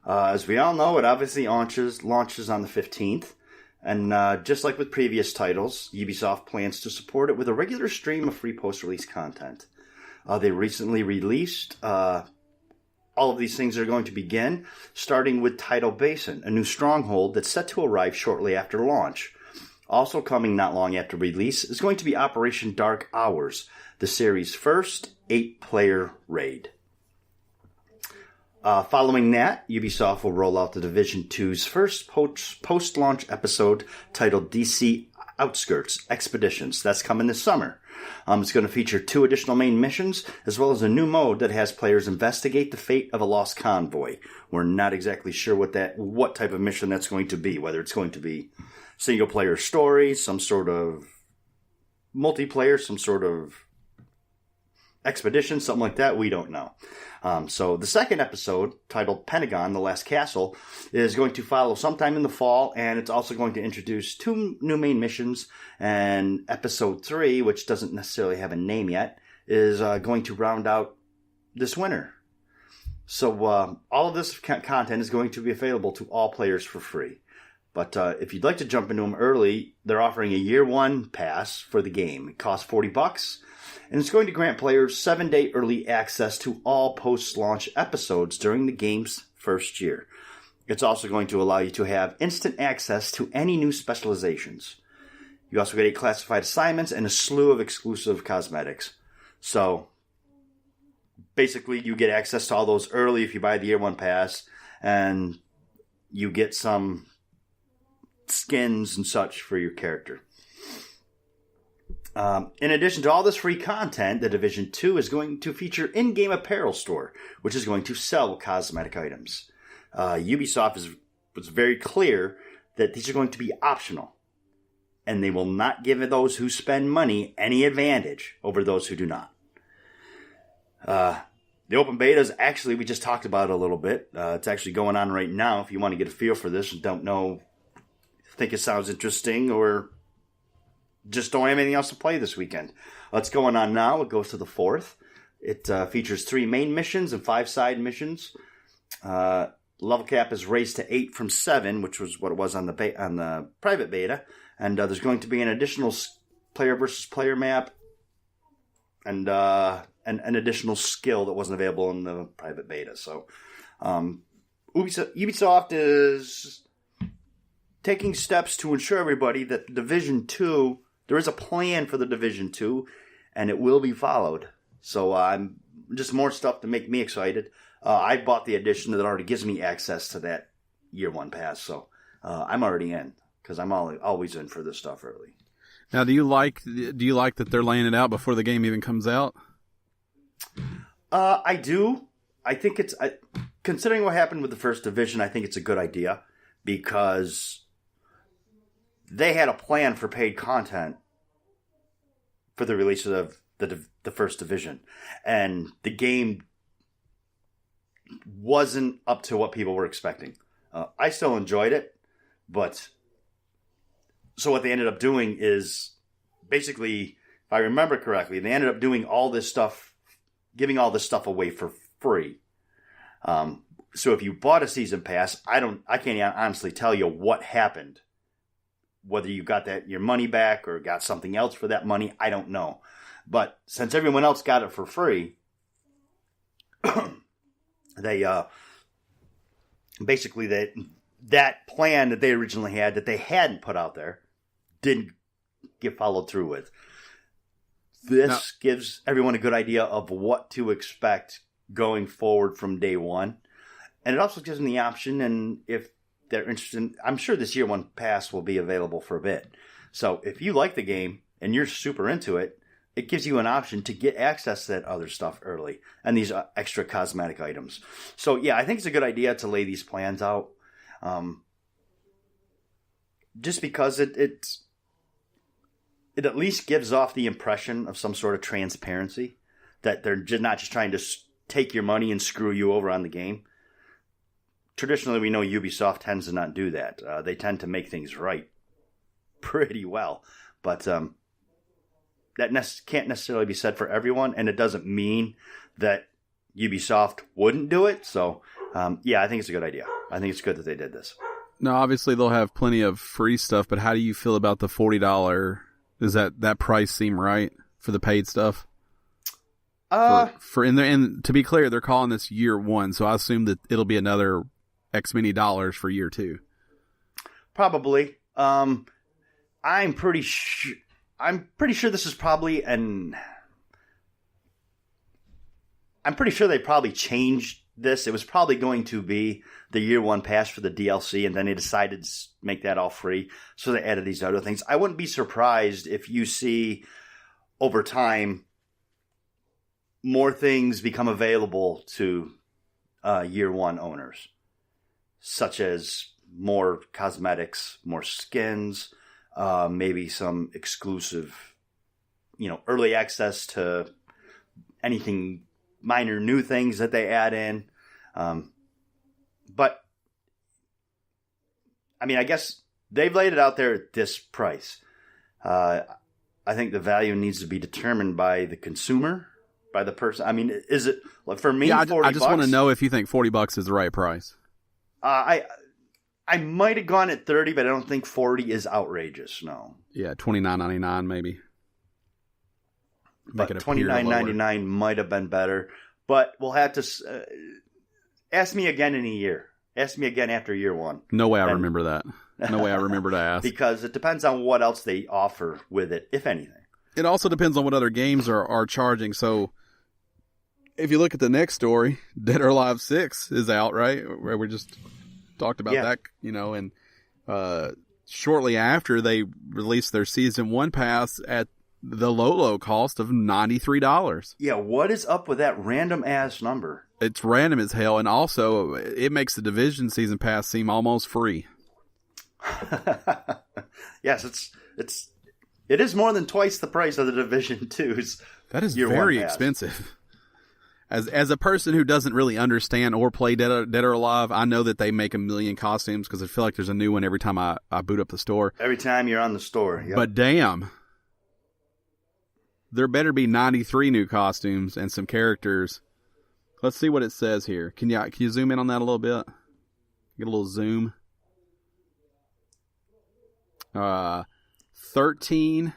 As we all know, it obviously launches on the 15th. And just like with previous titles, Ubisoft plans to support it with a regular stream of free post-release content. They recently released... all of these things are going to begin, starting with Tidal Basin, a new stronghold that's set to arrive shortly after launch. Also coming not long after release is going to be Operation Dark Hours, the series' first 8-player raid. Following that, Ubisoft will roll out the Division 2's first post-launch episode titled DC Outskirts Expeditions. That's coming this summer. It's going to feature 2 additional main missions, as well as a new mode that has players investigate the fate of a lost convoy. We're not exactly sure what type of mission that's going to be, whether it's going to be single-player story, some sort of multiplayer, some sort of expedition, something like that. We don't know. So the second episode, titled Pentagon, The Last Castle, is going to follow sometime in the fall, and it's also going to introduce 2 new main missions, and episode 3, which doesn't necessarily have a name yet, is going to round out this winter. So all of this content is going to be available to all players for free. But if you'd like to jump into them early, they're offering a year 1 pass for the game. It costs $40. And it's going to grant players 7-day early access to all post-launch episodes during the game's first year. It's also going to allow you to have instant access to any new specializations. You also get 8 classified assignments and a slew of exclusive cosmetics. So, basically, you get access to all those early if you buy the year 1 pass, and you get some skins and such for your character. In addition to all this free content, the Division 2 is going to feature in-game apparel store, which is going to sell cosmetic items. Ubisoft was very clear that these are going to be optional, and they will not give those who spend money any advantage over those who do not. The open beta is actually, we just talked about it a little bit. It's actually going on right now. If you want to get a feel for this and don't know, think it sounds interesting, or just don't have anything else to play this weekend. It's going on now. It goes to the 4th. It features 3 main missions and 5 side missions. Level cap is raised to 8 from 7, which was what it was on the private beta. And there's going to be an additional player versus player map and an additional skill that wasn't available in the private beta. So Ubisoft is taking steps to ensure everybody that Division 2, there is a plan for the Division 2, and it will be followed. So I'm just more stuff to make me excited. I bought the edition that already gives me access to that year 1 pass, so I'm already in, because I'm always in for this stuff early. Now, do you like that they're laying it out before the game even comes out? I do. I think it's considering what happened with the first Division, I think it's a good idea, because they had a plan for paid content for the release of the first Division, and the game wasn't up to what people were expecting. I still enjoyed it, but so what they ended up doing is basically, if I remember correctly, they ended up doing all this stuff, giving all this stuff away for free. So if you bought a season pass, I can't honestly tell you what happened. Whether you got your money back or got something else for that money, I don't know. But since everyone else got it for free, they basically that plan that they originally had that they hadn't put out there didn't get followed through with. This gives everyone a good idea of what to expect going forward from day 1. And it also gives them the option, and if they're interested, I'm sure this year 1 pass will be available for a bit. So if you like the game and you're super into it, it gives you an option to get access to that other stuff early and these extra cosmetic items. So yeah, I think it's a good idea to lay these plans out. Just because it at least gives off the impression of some sort of transparency, that they're not just trying to take your money and screw you over on the game. Traditionally, we know Ubisoft tends to not do that. They tend to make things right pretty well. But that can't necessarily be said for everyone, and it doesn't mean that Ubisoft wouldn't do it. So, yeah, I think it's a good idea. I think it's good that they did this. Now, obviously, they'll have plenty of free stuff, but how do you feel about the $40? Does that price seem right for the paid stuff? And to be clear, they're calling this year 1, so I assume that it'll be another X many dollars for year 2. Probably. I'm pretty sure this is probably I'm pretty sure they probably changed this, it was probably going to be the year one pass for the DLC, and then they decided to make that all free, so they added these other things. I wouldn't be surprised if you see over time more things become available to year one owners, such as more cosmetics, more skins, maybe some exclusive, early access to anything, minor new things that they add in. But, I mean, I guess they've laid it out there at this price. I think the value needs to be determined by the consumer, by the person. I mean, is it, like, for me, yeah, $40? I just want to know if you think $40 is the right price. I might have gone at 30, but I don't think 40 is outrageous. No. Yeah, $29.99 maybe. But $29.99 might have been better. But we'll have to ask me again in a year. Ask me again after year one. No way I remember that. No way I remember to ask. Because it depends on what else they offer with it, if anything. It also depends on what other games are charging. So if you look at the next story, Dead or Alive 6 is out, right? Where we just talked about that, and shortly after they released their Season 1 pass at the low cost of $93. Yeah, what is up with that random-ass number? It's random as hell, and also it makes the Division Season Pass seem almost free. Yes, it is more than twice the price of the Division 2's. That is very expensive. As a person who doesn't really understand or play Dead or Alive, I know that they make a million costumes because I feel like there's a new one every time I boot up the store. Every time you're on the store, yep. But damn, there better be 93 new costumes and some characters. Let's see what it says here. Can you zoom in on that a little bit? Get a little zoom. 13.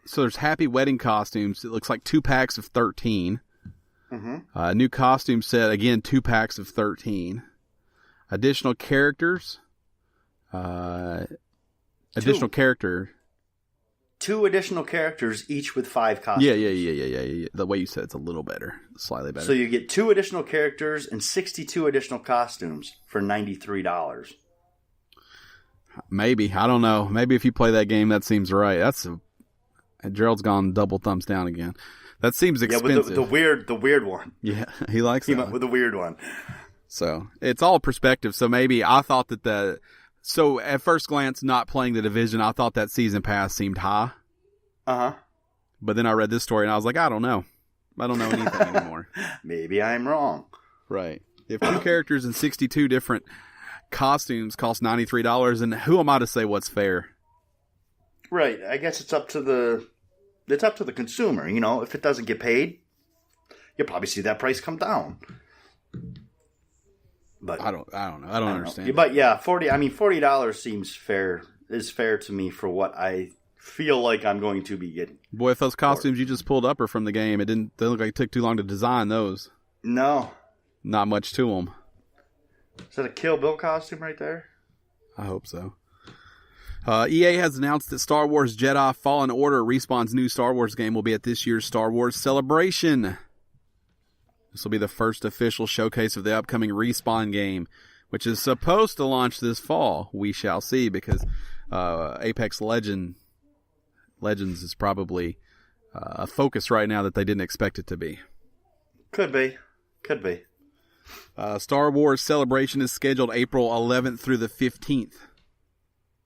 So there's Happy Wedding costumes. It looks like 2 packs of 13. Mm-hmm. New costume set, again, 2 packs of 13. Additional characters. Additional character. 2 additional characters, each with 5 costumes. Yeah. The way you said it's a little better. Slightly better. So you get 2 additional characters and 62 additional costumes for $93. Maybe. I don't know. Maybe if you play that game, that seems right. Gerald's gone double thumbs down again. That seems expensive. Yeah, with the weird one. Yeah, he likes that. He went with the weird one. So, it's all perspective. So maybe I thought that so at first glance, not playing the Division, I thought that season pass seemed high. Uh-huh. But then I read this story and I was like, I don't know. I don't know anything anymore. Maybe I'm wrong. Right. If 2 characters and 62 different costumes cost $93, and who am I to say what's fair? Right. I guess it's up to the consumer. If it doesn't get paid, you'll probably see that price come down. But I don't know. I don't understand. But yeah, $40 seems fair. Is fair to me for what I feel like I'm going to be getting. Boy, if those costumes you just pulled up are from the game, they look like it took too long to design those. No. Not much to them. Is that a Kill Bill costume right there? I hope so. EA has announced that Star Wars Jedi Fallen Order, Respawn's new Star Wars game, will be at this year's Star Wars Celebration. This will be the first official showcase of the upcoming Respawn game, which is supposed to launch this fall. We shall see, because Apex Legends is probably a focus right now that they didn't expect it to be. Could be. Star Wars Celebration is scheduled April 11th through the 15th.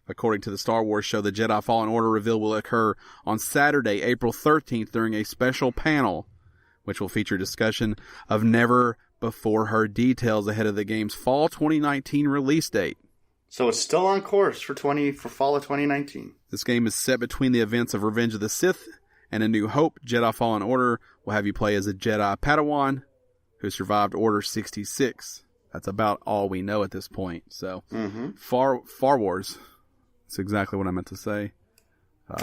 According to the Star Wars show, the Jedi Fallen Order reveal will occur on Saturday, April 13th, during a special panel, which will feature discussion of never-before-heard details ahead of the game's fall 2019 release date. So it's still on course for fall of 2019. This game is set between the events of Revenge of the Sith and A New Hope. Jedi Fallen Order will have you play as a Jedi Padawan who survived Order 66. That's about all we know at this point. So, Far Wars. That's exactly what I meant to say.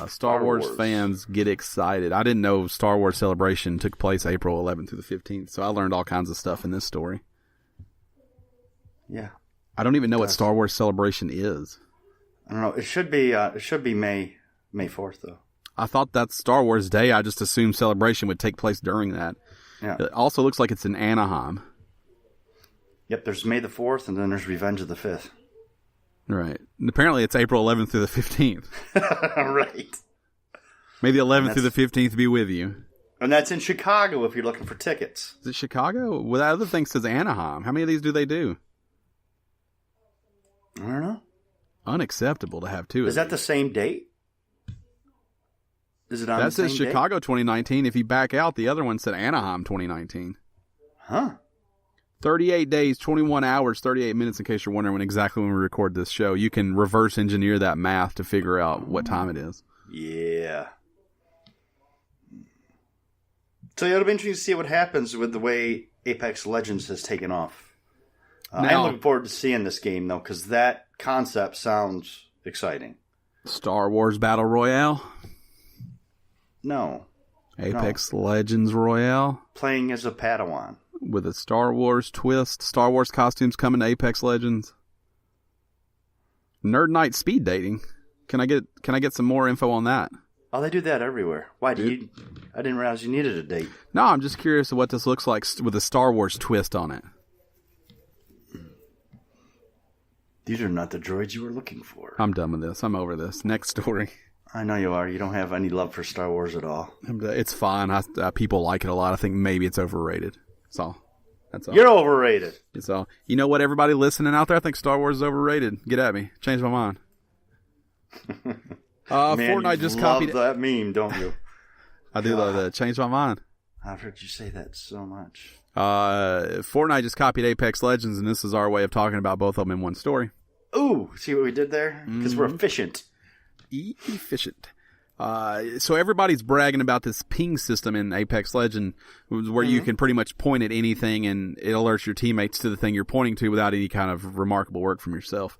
Star Wars fans get excited. I didn't know Star Wars Celebration took place April 11th through the 15th, so I learned all kinds of stuff in this story. Yeah. I don't even know what Star Wars Celebration is. I don't know. It should be May 4th, though. I thought that's Star Wars Day. I just assumed Celebration would take place during that. Yeah. It also looks like it's in Anaheim. Yep, there's May the 4th, and then there's Revenge of the 5th. Right. And apparently it's April 11th through the 15th. Right. May the 11th through the 15th be with you. And that's in Chicago if you're looking for tickets. Is it Chicago? Well, that other thing says Anaheim. How many of these do they do? I don't know. Unacceptable to have two. Is that the same date? Is it on that the same says Chicago date? 2019. If you back out, the other one said Anaheim 2019. Huh. 38 days, 21 hours, 38 minutes, in case you're wondering exactly when we record this show. You can reverse engineer that math to figure out what time it is. Yeah. So it'll be interesting to see what happens with the way Apex Legends has taken off. I'm looking forward to seeing this game, though, because that concept sounds exciting. Star Wars Battle Royale? No. Apex Legends Royale? Playing as a Padawan. With a Star Wars twist. Star Wars costumes coming to Apex Legends. Nerd Night speed dating. Can I get some more info on that? Oh, they do that everywhere. Why I didn't realize you needed a date. No, I'm just curious what this looks like with a Star Wars twist on it. These are not the droids you were looking for. I'm done with this. I'm over this. Next story. I know you are. You don't have any love for Star Wars at all. It's fine. People like it a lot. I think maybe it's overrated. That's all. You're overrated. That's all. You know what, everybody listening out there? I think Star Wars is overrated. Get at me. Change my mind. Man, Fortnite just copied that meme, don't you? I do love that. Change my mind. I've heard you say that so much. Fortnite just copied Apex Legends, and this is our way of talking about both of them in one story. Ooh, see what we did there? Because we're efficient. Efficient. So everybody's bragging about this ping system in Apex Legends, where you can pretty much point at anything and it alerts your teammates to the thing you're pointing to without any kind of remarkable work from yourself.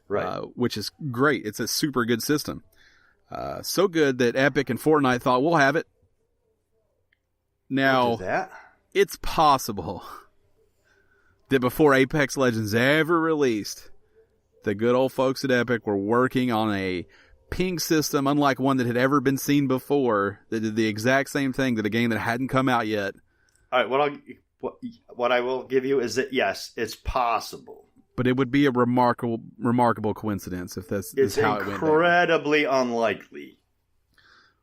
Right. Which is great. It's a super good system. So good that Epic and Fortnite thought, we'll have it. Now, it's possible that before Apex Legends ever released, the good old folks at Epic were working on a ping system unlike one that had ever been seen before, that did the exact same thing, that a game that hadn't come out yet. All right, what I will give you is that, yes, it's possible. But it would be a remarkable coincidence if that's how it went. It's incredibly unlikely.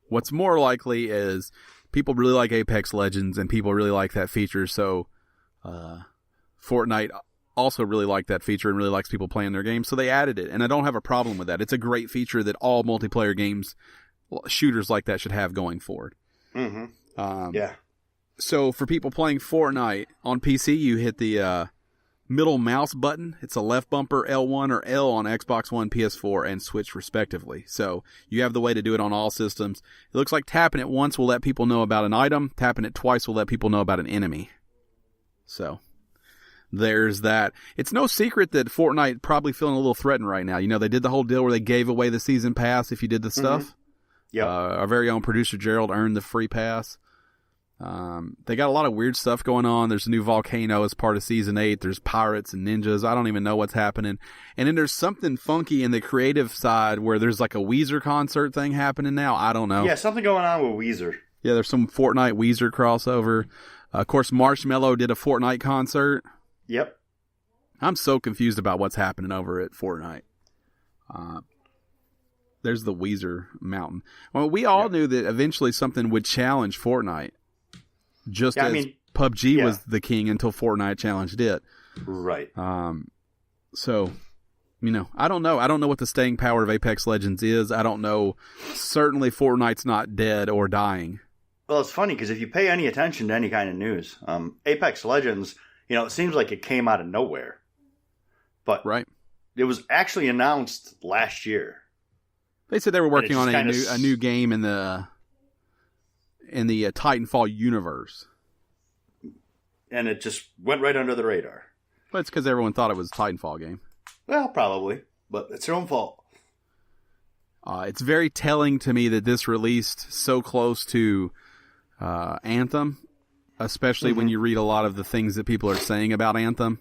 What's more likely is people really like Apex Legends and people really like that feature, so Fortnite also really liked that feature and really likes people playing their games, so they added it, and I don't have a problem with that. It's a great feature that all multiplayer games, shooters like that, should have going forward. Mm-hmm. Yeah. So for people playing Fortnite on PC, you hit the middle mouse button. It's a left bumper, L1 or L on Xbox One, PS4, and Switch respectively. So you have the way to do it on all systems. It looks like tapping it once will let people know about an item. Tapping it twice will let people know about an enemy. So there's that. It's no secret that Fortnite probably feeling a little threatened right now. You know, they did the whole deal where they gave away the season pass if you did the stuff. Yeah. Our very own producer Gerald earned the free pass. They got a lot of weird stuff going on. There's a new volcano as part of Season 8. There's pirates and ninjas. I don't even know what's happening. And then there's something funky in the creative side where there's like a Weezer concert thing happening now. I don't know. Yeah, something going on with Weezer. Yeah, there's some Fortnite Weezer crossover. Of course, Marshmello did a Fortnite concert. Yep. I'm so confused about what's happening over at Fortnite. There's the Weezer mountain. Well, we all knew that eventually something would challenge Fortnite. Just as PUBG was the king until Fortnite challenged it. Right. So, you know, I don't know. I don't know what the staying power of Apex Legends is. I don't know. Certainly Fortnite's not dead or dying. Well, it's funny because if you pay any attention to any kind of news, Apex Legends, you know, it seems like it came out of nowhere. But it was actually announced last year. They said they were working on a new game in the Titanfall universe. And it just went right under the radar. Well, it's because everyone thought it was a Titanfall game. Well, probably. But it's their own fault. It's very telling to me that this released so close to Anthem, especially when you read a lot of the things that people are saying about Anthem.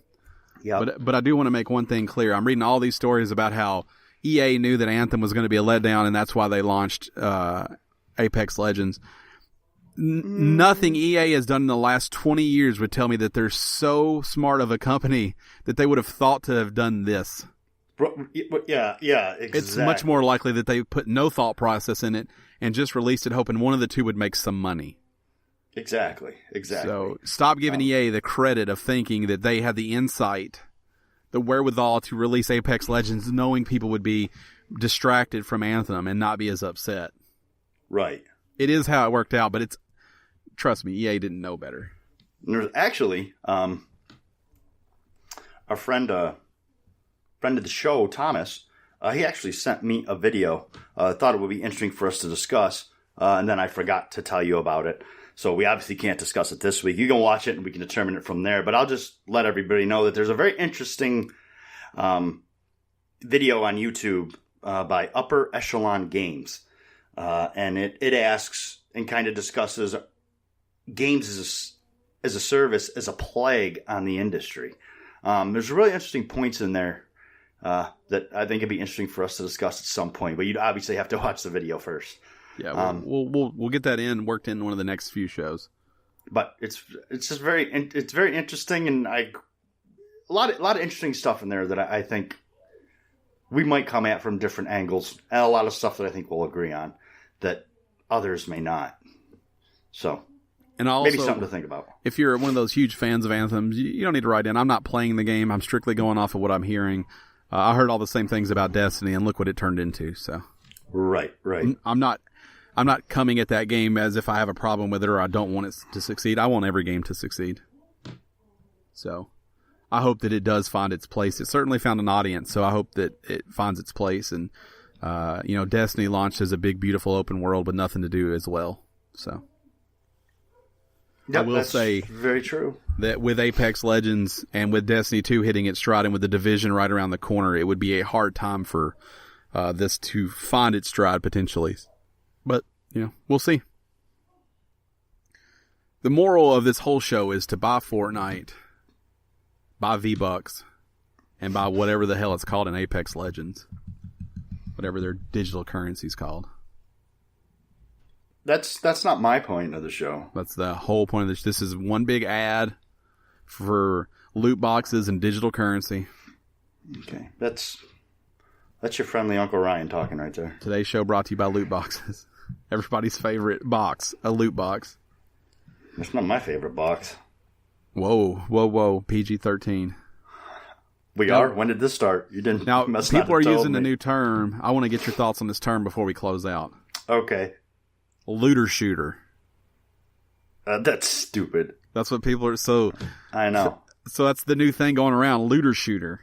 Yeah. But I do want to make one thing clear. I'm reading all these stories about how EA knew that Anthem was going to be a letdown, and that's why they launched Apex Legends. Nothing EA has done in the last 20 years would tell me that they're so smart of a company that they would have thought to have done this. Yeah, exactly. It's much more likely that they put no thought process in it and just released it hoping one of the two would make some money. Exactly. So stop giving EA the credit of thinking that they had the insight, the wherewithal to release Apex Legends knowing people would be distracted from Anthem and not be as upset. Right. It is how it worked out, but trust me, EA didn't know better. There's actually a friend of the show, Thomas, he actually sent me a video. Thought it would be interesting for us to discuss, and then I forgot to tell you about it. So we obviously can't discuss it this week. You can watch it and we can determine it from there. But I'll just let everybody know that there's a very interesting video on YouTube by Upper Echelon Games. And it asks and kind of discusses games as a service, as a plague on the industry. There's really interesting points in there that I think it'd be interesting for us to discuss at some point. But you'd obviously have to watch the video first. Yeah, we'll get that worked in one of the next few shows. But it's just very interesting, and a lot of interesting stuff in there that I think we might come at from different angles, and a lot of stuff that I think we'll agree on that others may not. So, and also, maybe something to think about. If you're one of those huge fans of Anthem, you don't need to write in. I'm not playing the game. I'm strictly going off of what I'm hearing. I heard all the same things about Destiny, and look what it turned into. So, right. I'm not coming at that game as if I have a problem with it or I don't want it to succeed. I want every game to succeed. So I hope that it does find its place. It certainly found an audience, so I hope that it finds its place. And, Destiny launched as a big, beautiful open world with nothing to do as well. So yep, I will say very true that with Apex Legends and with Destiny 2 hitting its stride and with the Division right around the corner, it would be a hard time for this to find its stride potentially. But, we'll see. The moral of this whole show is to buy Fortnite, buy V-Bucks, and buy whatever the hell it's called in Apex Legends. Whatever their digital currency's called. That's not my point of the show. That's the whole point of this. This is one big ad for loot boxes and digital currency. Okay. That's your friendly Uncle Ryan talking right there. Today's show brought to you by loot boxes. Everybody's favorite box, a loot box. That's not my favorite box. Whoa. PG-13. We are? When did this start? You didn't. Now, people are using a new term. I want to get your thoughts on this term before we close out. Okay. Looter shooter. That's stupid. That's what people are so... I know. So that's the new thing going around, looter shooter.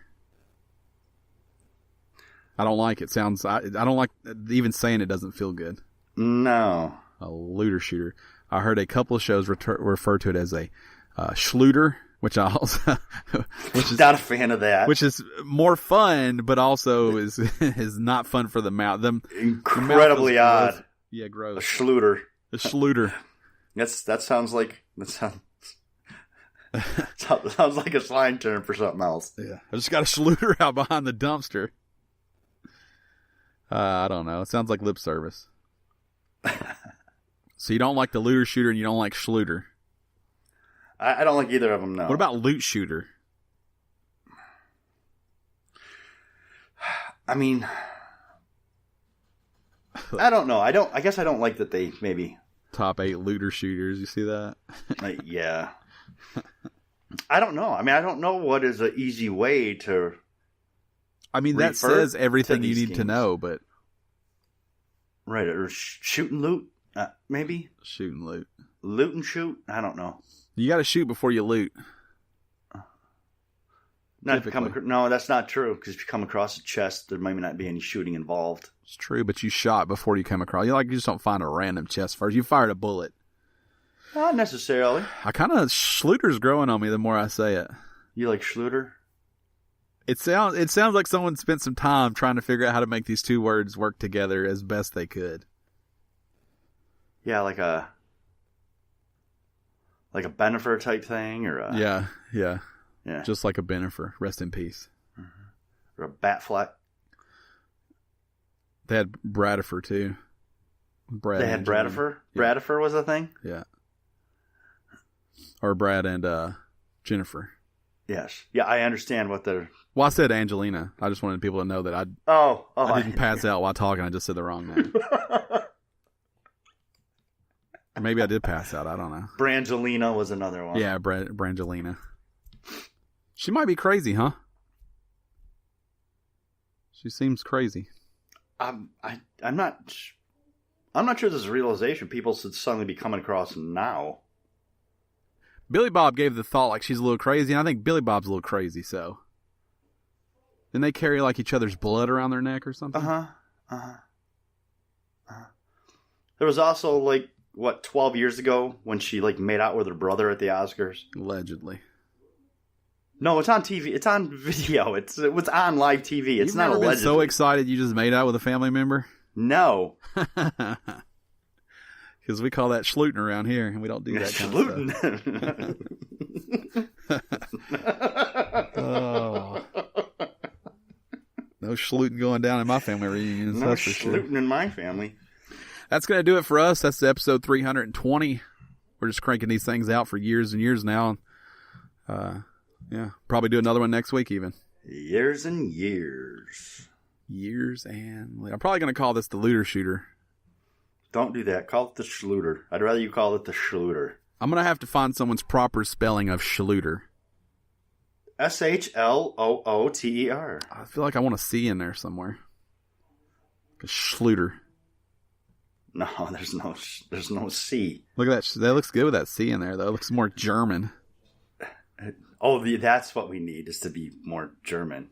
I don't like it. I don't like even saying it doesn't feel good. No. A looter shooter. I heard a couple of shows refer to it as a Shlooter, which I also... which is not a fan of that. Which is more fun, but also is not fun for the mouth. Incredibly odd. Gross. Yeah, gross. A Shlooter. A Shlooter. That sounds like a slang term for something else. Yeah. I just got a Shlooter out behind the dumpster. I don't know. It sounds like lip service. So you don't like the looter shooter and you don't like Shlooter. I don't like either of them, no. What about loot shooter? I mean, I don't know. I guess I don't like that they maybe... Top 8 looter shooters. You see that? Yeah. I don't know. I mean, I don't know what is an easy way to... I mean, that says everything you need to know, but... Right, or shoot and loot, maybe? Shoot and loot. Loot and shoot? I don't know. You got to shoot before you loot. No, that's not true, because if you come across a chest, there might not be any shooting involved. It's true, but you shot before you come across. You just don't find a random chest first. You fired a bullet. Not necessarily. I kind of... Shlooter's growing on me the more I say it. You like Shlooter? It sounds like someone spent some time trying to figure out how to make these two words work together as best they could. Yeah, like a Benifer type thing, or a... Yeah. Just like a Benifer. Rest in peace. Mm-hmm. Or a Batfleck. They had Bradifer too. Brad. They had Bradifer. Yeah. Bradifer was a thing. Yeah. Or Brad and Jennifer. Yes. Yeah, I understand what they're. Well, I said Angelina. I just wanted people to know that I didn't pass out while talking. I just said the wrong name. Or maybe I did pass out. I don't know. Brangelina was another one. Yeah, Brangelina. She might be crazy, huh? She seems crazy. I'm not sure this is a realization people should suddenly be coming across now. Billy Bob gave the thought like she's a little crazy, and I think Billy Bob's a little crazy, so. Didn't they carry like each other's blood around their neck or something? There was also like, 12 years ago when she like made out with her brother at the Oscars? Allegedly. No, it's on TV. It's on video. It was on live TV. It's not allegedly. You've been so excited you just made out with a family member? No. Because we call that Shlooting around here, and we don't do that kind of stuff. Oh. No Shlooting going down in my family reunions. No that's for sure. Shlooting in my family. That's going to do it for us. That's episode 320. We're just cranking these things out for years and years now. Yeah, probably do another one next week even. Years and years. Years and... I'm probably going to call this the Looter Shooter. Don't do that. Call it the Shlooter. I'd rather you call it the Shlooter. I'm going to have to find someone's proper spelling of Shlooter. Shlooter. I feel like I want a C in there somewhere. A Shlooter. No, there's no C. Look at that. That looks good with that C in there, though. It looks more German. Oh, that's what we need, is to be more German.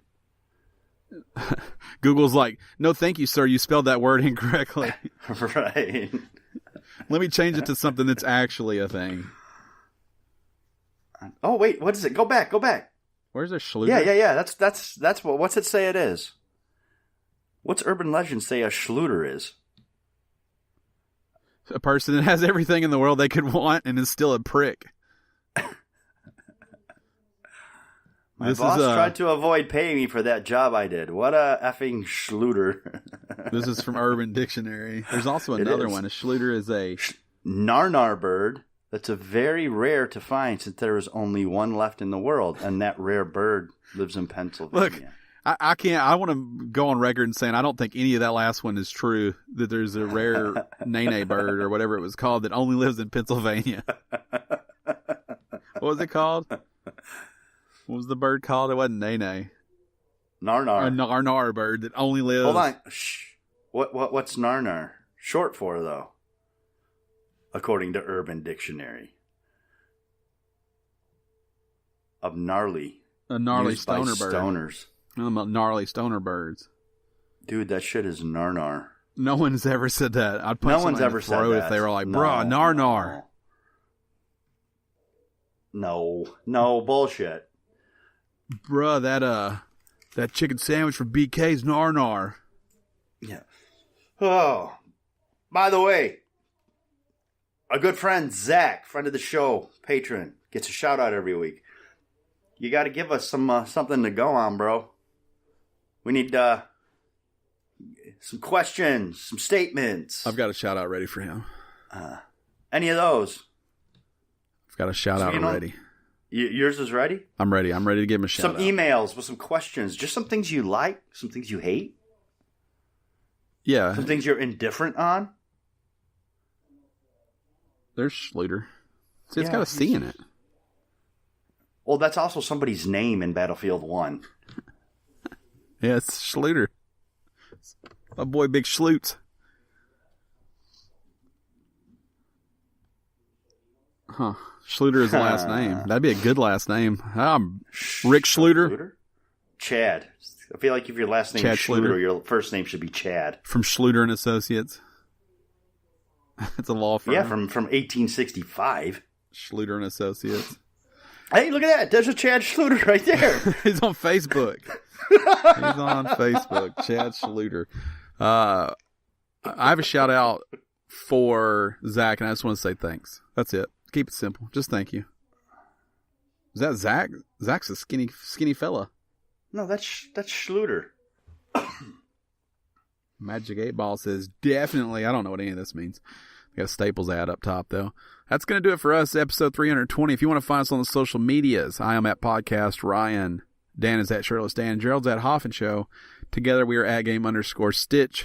Google's like, no, thank you, sir. You spelled that word incorrectly. Right. Let me change it to something that's actually a thing. Oh, wait. What is it? Go back. Where's a Shlooter? Yeah. That's what's it say it is? What's urban legend say a Shlooter is? A person that has everything in the world they could want and is still a prick. My boss tried to avoid paying me for that job I did. What a effing Shlooter. This is from Urban Dictionary. There's also another one. A Shlooter is a... Narnar bird that's a very rare to find since there is only one left in the world, and that rare bird lives in Pennsylvania. Look, I can't... I want to go on record and saying I don't think any of that last one is true, that there's a rare nene bird or whatever it was called that only lives in Pennsylvania. What was it called? What was the bird called? It wasn't Nene. Narnar. A Narnar bird that only lives... Hold on. Shh. What's Narnar short for, though? According to Urban Dictionary. Of gnarly. A gnarly stoner bird. Stoners. Gnarly stoner birds. Dude, that shit is Narnar. No one's ever said that. I'd punch someone in the throat if they were like, bruh, Narnar. No, bullshit. Bruh, that chicken sandwich from BK's Narnar. Yeah. Oh, by the way, our good friend Zach, friend of the show, patron, gets a shout out every week. You got to give us something to go on, bro. We need some questions, some statements. I've got a shout out ready for him. Any of those? I've got a shout out ready. Yours is ready? I'm ready. I'm ready to give him a shout out. Some emails with some questions. Just some things you like, some things you hate. Yeah. Some things you're indifferent on. There's Shlooter. See, it's got a C in it. Well, that's also somebody's name in Battlefield 1. Yeah, it's Shlooter. My boy, Big Schloots. Huh. Shlooter is the last name. That'd be a good last name. I'm Rick Shlooter. Chad. I feel like if your last name is Shlooter, your first name should be Chad. From Shlooter and Associates. It's a law firm. Yeah, from 1865. Shlooter and Associates. Hey, look at that. There's a Chad Shlooter right there. He's on Facebook. He's on Facebook. Chad Shlooter. I have a shout out for Zach, and I just want to say thanks. That's it. Keep it simple. Just thank you. Is that Zach? Zach's a skinny fella. No, that's Shlooter. Magic 8 Ball says definitely. I don't know what any of this means. We got a Staples ad up top, though. That's going to do it for us, episode 320. If you want to find us on the social medias, I am at Podcast Ryan. Dan is at Shirtless Dan. Gerald's at Hoffman Show. Together, we are at Game_Stitch.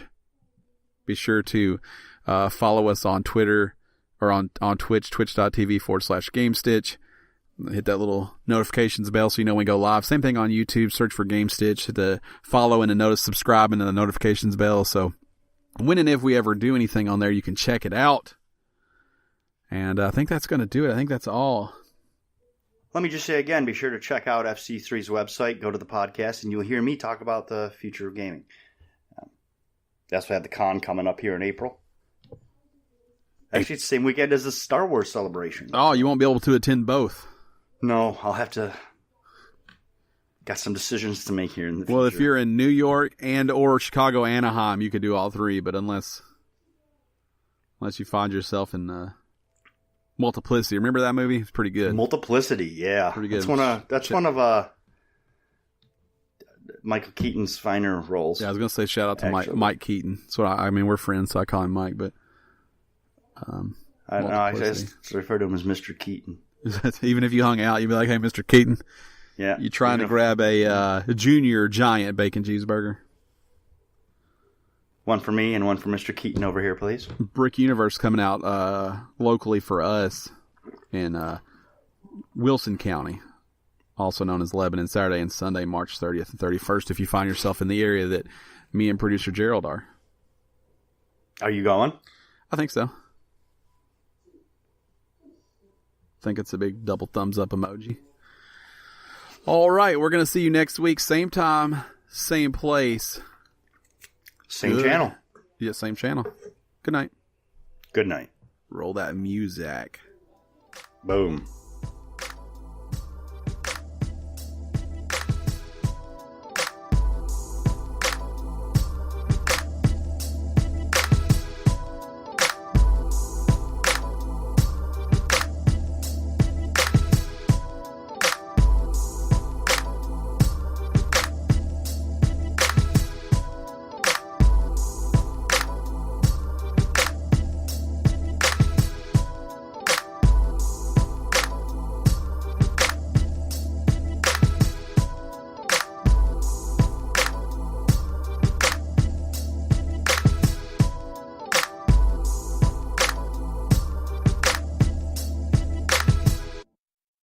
Be sure to follow us on Twitter or on Twitch, twitch.tv/Gamestitch. Hit that little notifications bell so you know when we go live. Same thing on YouTube. Search for Gamestitch. Hit the follow and the subscribe and the notifications bell. So when and if we ever do anything on there, you can check it out. And I think that's going to do it. I think that's all. Let me just say again, be sure to check out FC3's website, go to the podcast, and you'll hear me talk about the future of gaming. That's why I have the con coming up here in April. Actually, it's the same weekend as the Star Wars celebration. Oh, you won't be able to attend both. No, I'll have to... Got some decisions to make here in the future. Well, if you're in New York and or Chicago, Anaheim, you could do all three. But unless you find yourself in Multiplicity. Remember that movie? It's pretty good. Multiplicity, yeah. Pretty good. That's one of Michael Keaton's finer roles. Yeah, I was going to say shout out to Mike Keaton. So I mean, we're friends, so I call him Mike. But I don't know. I just refer to him as Mr. Keaton. Even if you hung out, you'd be like, "Hey, Mr. Keaton." Yeah. You trying to grab a junior giant bacon cheeseburger? One for me and one for Mr. Keaton over here, please. Brick Universe coming out locally for us in Wilson County, also known as Lebanon, Saturday and Sunday, March 30th and 31st, if you find yourself in the area that me and producer Gerald are. Are you going? I think so. I think it's a big double thumbs up emoji. All right, we're going to see you next week. Same time, same place. Same channel. Yeah, same channel. Good night. Good night. Roll that music. Boom.